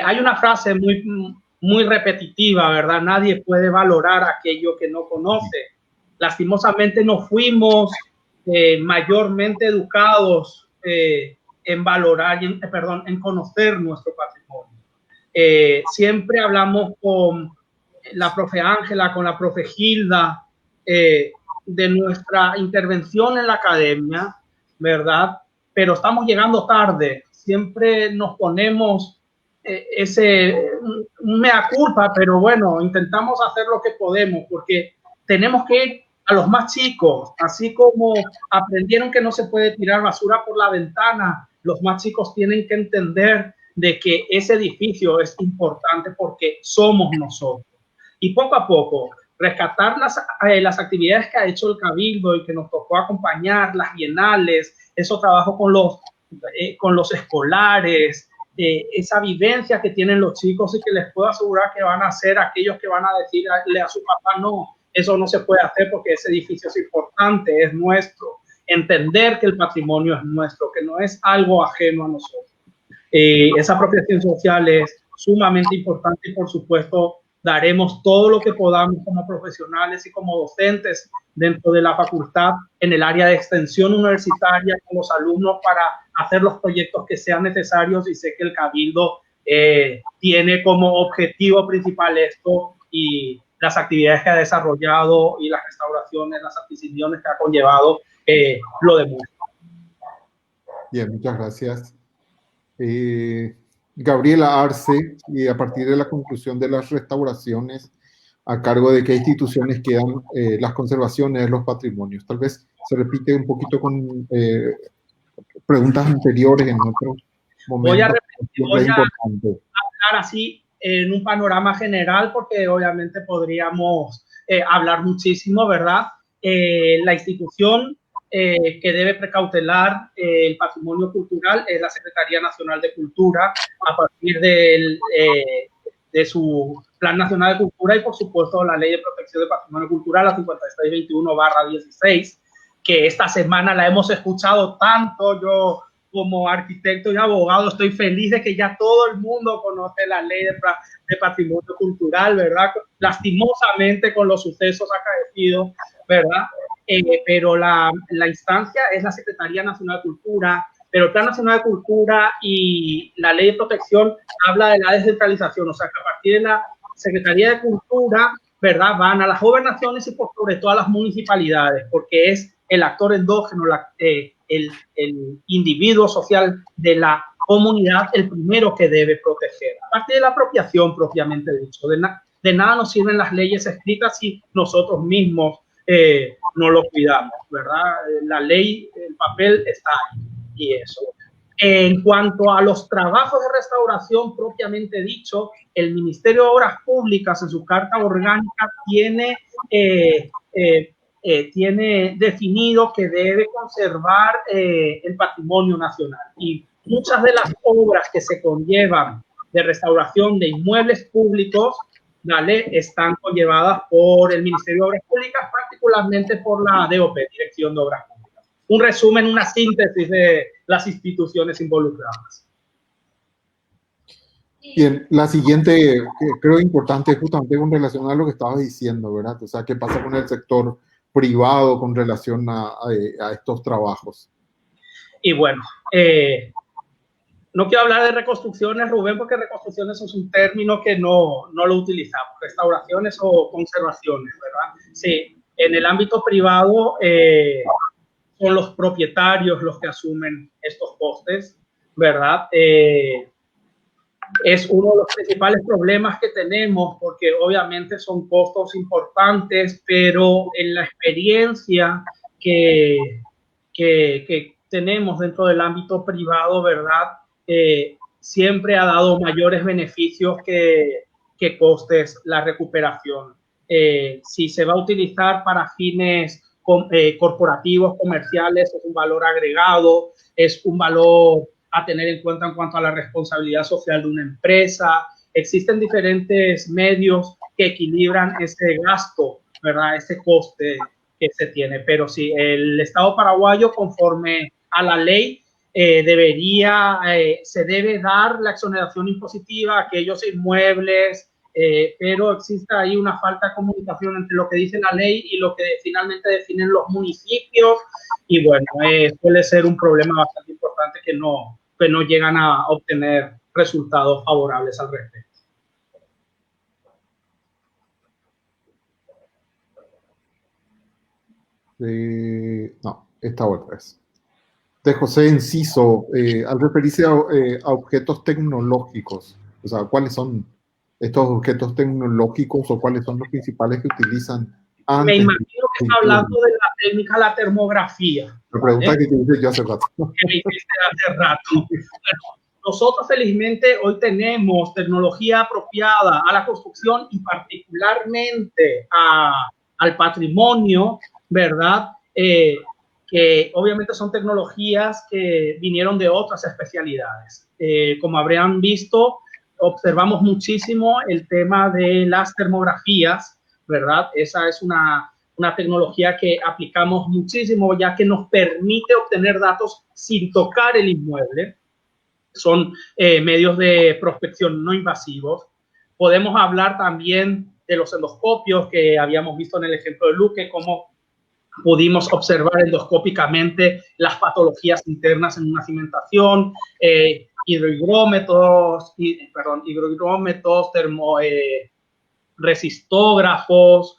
Hay una frase muy repetitiva, ¿verdad? Nadie puede valorar aquello que no conoce. Lastimosamente no fuimos mayormente educados en valorar, en conocer nuestro patrimonio. Siempre hablamos con la profe Ángela, con la profe Gilda, de nuestra intervención en la academia, ¿verdad? Pero estamos llegando tarde. Siempre nos ponemos un mea culpa, pero bueno, intentamos hacer lo que podemos, porque tenemos que ir a los más chicos, así como aprendieron que no se puede tirar basura por la ventana, los más chicos tienen que entender de que ese edificio es importante porque somos nosotros. Y poco a poco, rescatar las actividades que ha hecho el Cabildo y que nos tocó acompañar, las bienales, esos trabajos con los escolares, esa vivencia que tienen los chicos y que les puedo asegurar que van a ser aquellos que van a decirle a su papá, no, eso no se puede hacer porque ese edificio es importante, es nuestro. Entender que el patrimonio es nuestro, que no es algo ajeno a nosotros. Esa apropiación social es sumamente importante y, por supuesto, daremos todo lo que podamos como profesionales y como docentes dentro de la facultad en el área de extensión universitaria con los alumnos para hacer los proyectos que sean necesarios, y sé que el Cabildo tiene como objetivo principal esto, y las actividades que ha desarrollado y las restauraciones, las adquisiciones que ha conllevado lo demuestran. Bien, muchas gracias. Gabriela Arce, y a partir de la conclusión de las restauraciones, ¿a cargo de qué instituciones quedan las conservaciones de los patrimonios? Tal vez se repite un poquito con preguntas anteriores en otros momentos. Voy a hablar así en un panorama general, porque obviamente podríamos hablar muchísimo, ¿verdad? La institución que debe precautelar el patrimonio cultural es la Secretaría Nacional de Cultura, a partir de su Plan Nacional de Cultura y, por supuesto, la Ley de Protección del Patrimonio Cultural, la 5621/16, que esta semana la hemos escuchado tanto. Yo, como arquitecto y abogado, estoy feliz de que ya todo el mundo conoce la Ley de Patrimonio Cultural, ¿verdad? Lastimosamente, con los sucesos acaecidos, ¿verdad? Pero la instancia es la Secretaría Nacional de Cultura, pero el Plan Nacional de Cultura y la Ley de Protección habla de la descentralización, o sea, que a partir de la Secretaría de Cultura, ¿verdad?, van a las gobernaciones y por sobre todo a las municipalidades, porque es el actor endógeno, el individuo social de la comunidad el primero que debe proteger. A partir de la apropiación propiamente dicho, de nada nos sirven las leyes escritas si nosotros mismos no lo cuidamos, ¿verdad? La ley, el papel está ahí, y eso. En cuanto a los trabajos de restauración propiamente dicho, el Ministerio de Obras Públicas en su carta orgánica tiene definido que debe conservar el patrimonio nacional, y muchas de las obras que se conllevan de restauración de inmuebles públicos, ¿vale?, están conllevadas por el Ministerio de Obras Públicas, particularmente por la DOP, Dirección de Obras Públicas. Un resumen, una síntesis de las instituciones involucradas. Bien, la siguiente, que creo importante, justamente con relación a lo que estabas diciendo, ¿verdad? O sea, ¿qué pasa con el sector privado con relación a estos trabajos? Y bueno, no quiero hablar de reconstrucciones, Rubén, porque reconstrucciones es un término que no lo utilizamos. Restauraciones o conservaciones, ¿verdad? Sí, en el ámbito privado son los propietarios los que asumen estos costes, ¿verdad? Es uno de los principales problemas que tenemos, porque obviamente son costos importantes, pero en la experiencia que tenemos dentro del ámbito privado, ¿verdad?, siempre ha dado mayores beneficios que costes la recuperación. Si se va a utilizar para fines corporativos, comerciales, es un valor agregado, es un valor a tener en cuenta en cuanto a la responsabilidad social de una empresa, existen diferentes medios que equilibran ese gasto, ¿verdad? Ese coste que se tiene. Pero sí, el Estado paraguayo, conforme a la ley, se debe dar la exoneración impositiva a aquellos inmuebles, pero existe ahí una falta de comunicación entre lo que dice la ley y lo que finalmente definen los municipios, y bueno, suele ser un problema bastante importante que no llegan a obtener resultados favorables al respecto. No, esta otra es. De José Enciso, al referirse a objetos tecnológicos, o sea, ¿cuáles son estos objetos tecnológicos o cuáles son los principales que utilizan antes? Me imagino que está hablando de la técnica de la termografía. La pregunta que te hice yo hace rato. Nosotros felizmente hoy tenemos tecnología apropiada a la construcción y particularmente al patrimonio, ¿verdad? Que obviamente son tecnologías que vinieron de otras especialidades. Como habrán visto, observamos muchísimo el tema de las termografías, ¿verdad? Esa es una tecnología que aplicamos muchísimo, ya que nos permite obtener datos sin tocar el inmueble. Son medios de prospección no invasivos. Podemos hablar también de los endoscopios que habíamos visto en el ejemplo de Luque, cómo pudimos observar endoscópicamente las patologías internas en una cimentación, hidrohigrómetros, resistógrafos,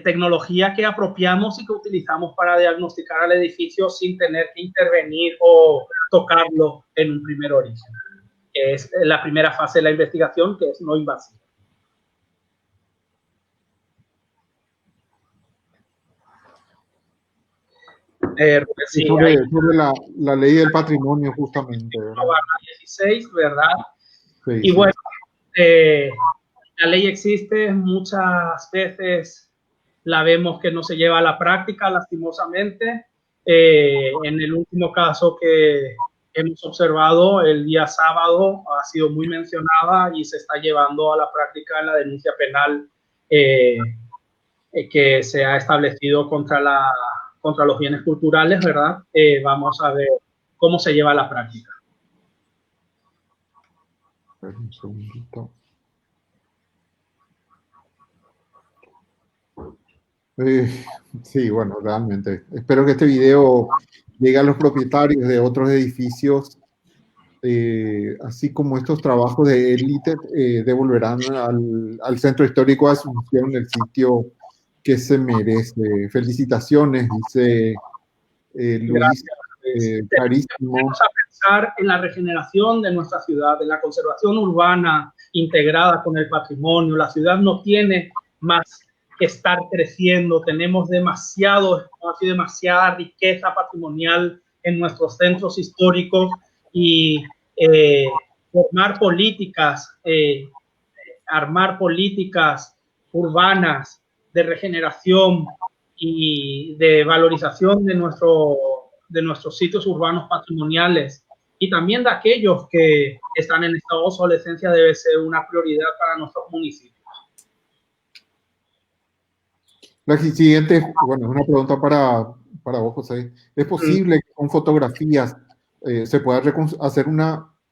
tecnología que apropiamos y que utilizamos para diagnosticar al edificio sin tener que intervenir o tocarlo en un primer origen. Es la primera fase de la investigación, que es no invasiva. Sí, sobre la ley del patrimonio, justamente, ¿verdad? 16, ¿verdad? Sí, y sí. Bueno, la ley existe, muchas veces la vemos que no se lleva a la práctica, lastimosamente. En el último caso que hemos observado, el día sábado, ha sido muy mencionada y se está llevando a la práctica en la denuncia penal que se ha establecido contra los bienes culturales, ¿verdad? Vamos a ver cómo se lleva a la práctica. Un segundito. Sí, bueno, realmente. Espero que este video llegue a los propietarios de otros edificios, así como estos trabajos de élite devolverán al Centro Histórico de Asunción el sitio que se merece. Felicitaciones, dice Luis. Carísimo. Vamos a pensar en la regeneración de nuestra ciudad, en la conservación urbana integrada con el patrimonio. La ciudad no tiene más que estar creciendo. Tenemos demasiado espacio y demasiada riqueza patrimonial en nuestros centros históricos, y formar políticas, armar políticas urbanas de regeneración y de valorización de nuestros sitios urbanos patrimoniales, y también de aquellos que están en estado de obsolescencia, debe ser una prioridad para nuestros municipios. La siguiente, bueno, es una pregunta para vos, José. ¿Es posible que con fotografías se pueda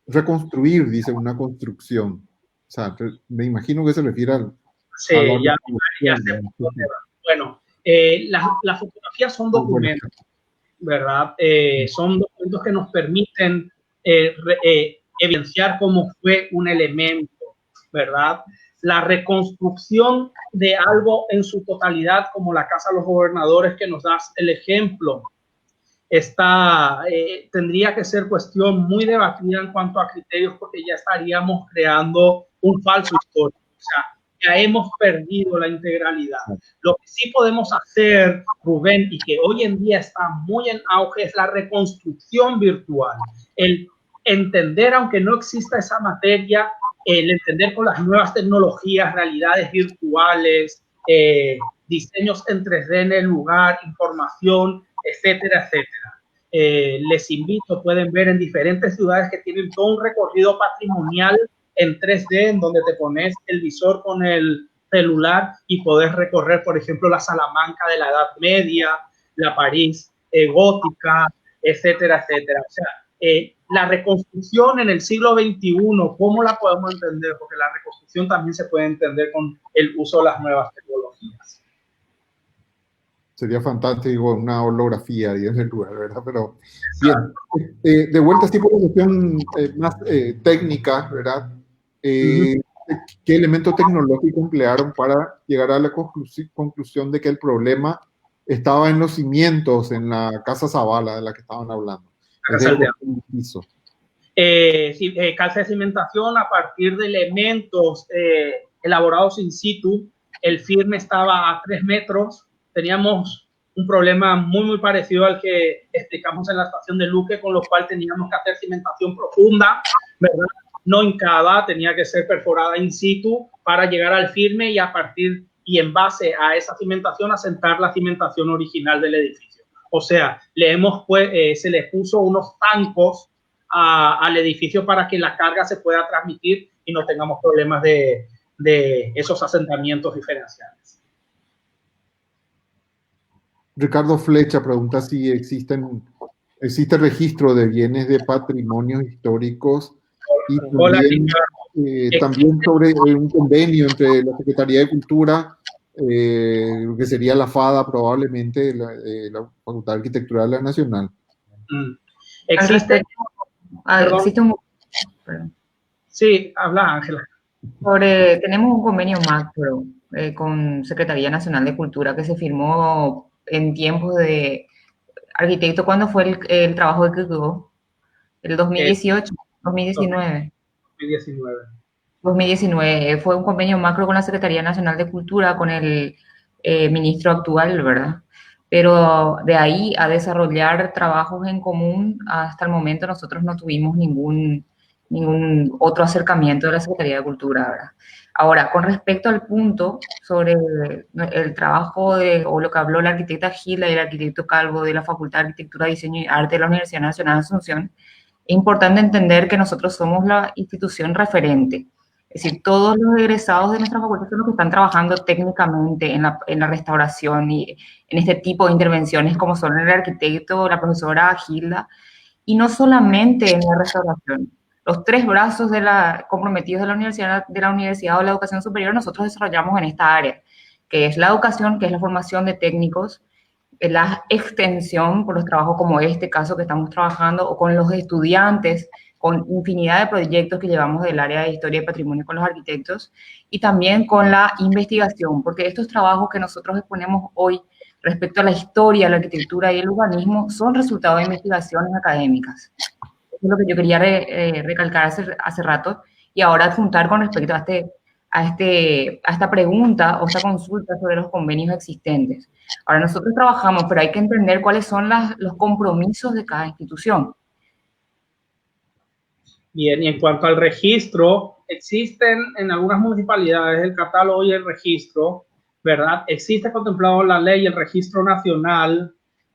reconstruir, dice, una construcción? O sea, me imagino que se refiere al... Sí, ya se puede. Bueno, las fotografías son documentos, ¿verdad? Son documentos que nos permiten evidenciar cómo fue un elemento, ¿verdad? La reconstrucción de algo en su totalidad, como la Casa de los Gobernadores, que nos das el ejemplo, tendría que ser cuestión muy debatida en cuanto a criterios, porque ya estaríamos creando un falso histórico. O sea, ya hemos perdido la integralidad. Lo que sí podemos hacer, Rubén, y que hoy en día está muy en auge, es la reconstrucción virtual. El entender, aunque no exista esa materia, el entender con las nuevas tecnologías, realidades virtuales, diseños en 3D en el lugar, información, etcétera, etcétera. les invito, pueden ver en diferentes ciudades que tienen todo un recorrido patrimonial en 3D, en donde te pones el visor con el celular y podés recorrer, por ejemplo, la Salamanca de la Edad Media, la París gótica, etcétera, etcétera. O sea, la reconstrucción en el siglo XXI, ¿cómo la podemos entender? Porque la reconstrucción también se puede entender con el uso de las nuevas tecnologías. Sería fantástico una holografía ahí en el lugar, ¿verdad? Pero bien, de vuelta sí por la cuestión más técnica, ¿verdad? ¿Qué elemento tecnológico emplearon para llegar a la conclusión de que el problema estaba en los cimientos, en la casa Zavala de la que estaban hablando? Calza de cimentación a partir de elementos elaborados in situ. El firme estaba a 3 metros. Teníamos un problema muy parecido al que explicamos en la estación de Luque, con lo cual teníamos que hacer cimentación profunda, ¿verdad? No hincada, tenía que ser perforada in situ para llegar al firme y a partir y en base a esa cimentación asentar la cimentación original del edificio. O sea, se le puso unos tancos al edificio para que la carga se pueda transmitir y no tengamos problemas de esos asentamientos diferenciales. Ricardo Flecha pregunta si existe registro de bienes de patrimonios históricos y también sobre un convenio entre la Secretaría de Cultura, que sería la FADA probablemente, la Facultad de Arquitectura de la Nacional. Existe un... Sí, habla Ángela. Tenemos un convenio macro con Secretaría Nacional de Cultura que se firmó en tiempos de arquitecto. ¿Cuándo fue el trabajo de Kikuo? ¿El 2018? 2019. 2019. Fue un convenio macro con la Secretaría Nacional de Cultura, con el ministro actual, ¿verdad? Pero de ahí a desarrollar trabajos en común, hasta el momento nosotros no tuvimos ningún otro acercamiento de la Secretaría de Cultura, ¿verdad? Ahora, con respecto al punto sobre el trabajo o lo que habló la arquitecta Gilda y el arquitecto Calvo de la Facultad de Arquitectura, Diseño y Arte de la Universidad Nacional de Asunción, es importante entender que nosotros somos la institución referente. Es decir, todos los egresados de nuestra facultad son los que están trabajando técnicamente en la restauración y en este tipo de intervenciones, como son el arquitecto, la profesora Gilda, y no solamente en la restauración. Los 3 brazos comprometidos de la universidad o la educación superior, nosotros desarrollamos en esta área, que es la educación, que es la formación de técnicos, la extensión por los trabajos como este caso que estamos trabajando, o con los estudiantes, con infinidad de proyectos que llevamos del área de historia y patrimonio con los arquitectos, y también con la investigación, porque estos trabajos que nosotros exponemos hoy respecto a la historia, la arquitectura y el urbanismo son resultado de investigaciones académicas. Eso es lo que yo quería recalcar hace rato, y ahora adjuntar con respecto a esta pregunta o esta consulta sobre los convenios existentes. Ahora, nosotros trabajamos, pero hay que entender cuáles son los compromisos de cada institución. Bien, y en cuanto al registro, existen en algunas municipalidades el catálogo y el registro, ¿verdad? Existe contemplado en la ley el registro nacional,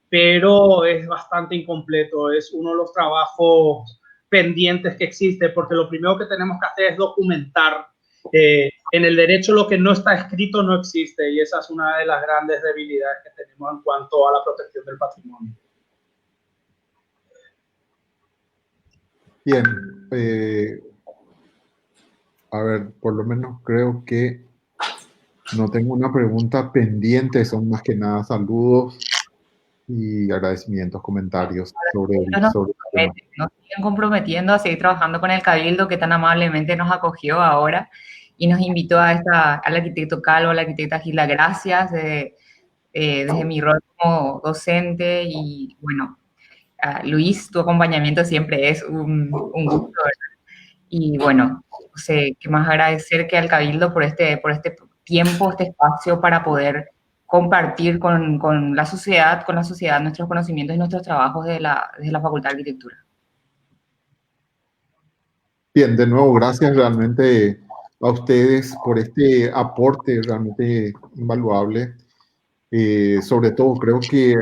pero es bastante incompleto. Es uno de los trabajos pendientes que existe, porque lo primero que tenemos que hacer es documentar. En el derecho lo que no está escrito no existe, y esa es una de las grandes debilidades que tenemos en cuanto a la protección del patrimonio. Bien, a ver, por lo menos creo que no tengo una pregunta pendiente, son más que nada saludos y agradecimientos, comentarios sobre el tema. Nos siguen comprometiendo a seguir trabajando con el Cabildo, que tan amablemente nos acogió ahora y nos invitó al arquitecto Calvo, a la arquitecta Gilda. Gracias desde mi rol como docente, y bueno, Luis, tu acompañamiento siempre es un gusto, ¿verdad? Y bueno, no sé qué más agradecer que al Cabildo por este tiempo, este espacio para poder compartir con la sociedad nuestros conocimientos y nuestros trabajos desde la Facultad de Arquitectura. Bien, de nuevo, gracias realmente a ustedes por este aporte realmente invaluable. Sobre todo, creo que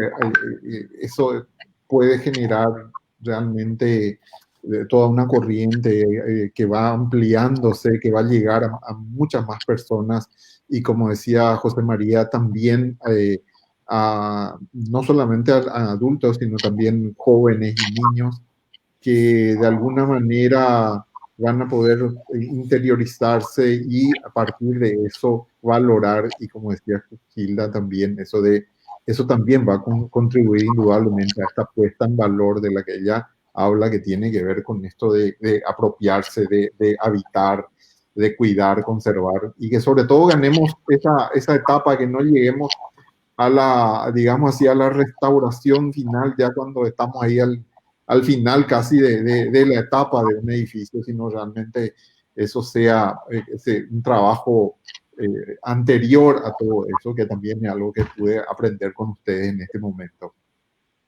eso puede generar realmente toda una corriente que va ampliándose, que va a llegar a muchas más personas y como decía José María, también no solamente a adultos, sino también jóvenes y niños que de alguna manera van a poder interiorizarse y a partir de eso valorar, y como decía Gilda también, eso también va a contribuir indudablemente a esta puesta en valor de la que ella habla, que tiene que ver con esto de apropiarse, de habitar, de cuidar, conservar, y que sobre todo ganemos esa etapa, que no lleguemos a la, digamos así, a la restauración final, ya cuando estamos ahí al final casi de la etapa de un edificio, sino realmente eso sea un trabajo anterior a todo eso, que también es algo que pude aprender con ustedes en este momento.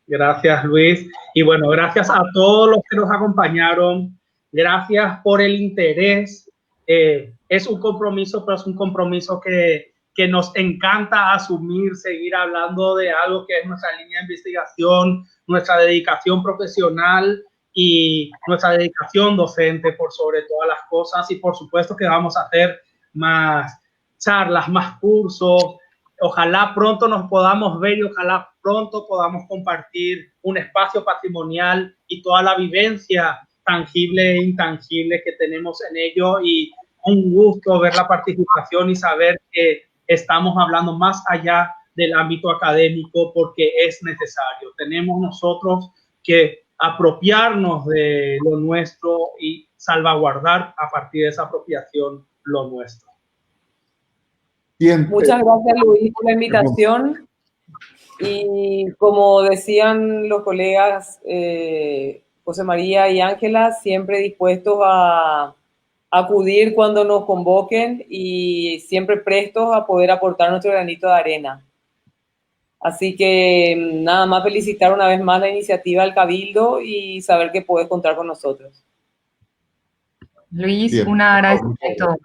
Gracias, Luis. Y bueno, gracias a todos los que nos acompañaron. Gracias por el interés. Es un compromiso, pero es un compromiso que nos encanta asumir, seguir hablando de algo que es nuestra línea de investigación, nuestra dedicación profesional y nuestra dedicación docente por sobre todas las cosas. Y por supuesto que vamos a hacer más charlas, más cursos. Ojalá pronto nos podamos ver y ojalá pronto podamos compartir un espacio patrimonial y toda la vivencia tangible e intangible que tenemos en ello, y un gusto ver la participación y saber que estamos hablando más allá del ámbito académico porque es necesario. Tenemos nosotros que apropiarnos de lo nuestro y salvaguardar a partir de esa apropiación lo nuestro. Bien, muchas gracias, Luis, por la invitación. Y como decían los colegas José María y Ángela, siempre dispuestos a acudir cuando nos convoquen y siempre prestos a poder aportar nuestro granito de arena. Así que nada más felicitar una vez más la iniciativa del Cabildo y saber que puedes contar con nosotros. Luis, un agradecimiento,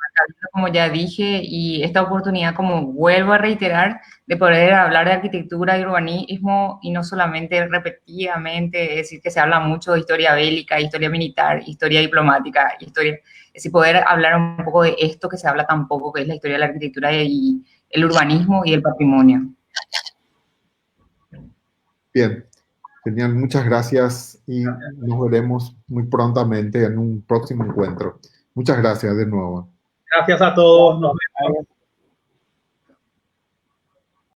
como ya dije, y esta oportunidad, como vuelvo a reiterar, de poder hablar de arquitectura y urbanismo, y no solamente repetidamente, es decir, que se habla mucho de historia bélica, historia militar, historia diplomática, historia, es decir, poder hablar un poco de esto que se habla tan poco, que es la historia de la arquitectura y el urbanismo y el patrimonio. Bien. Genial, muchas gracias y nos veremos muy prontamente en un próximo encuentro. Muchas gracias de nuevo. Gracias a todos. Nos vemos.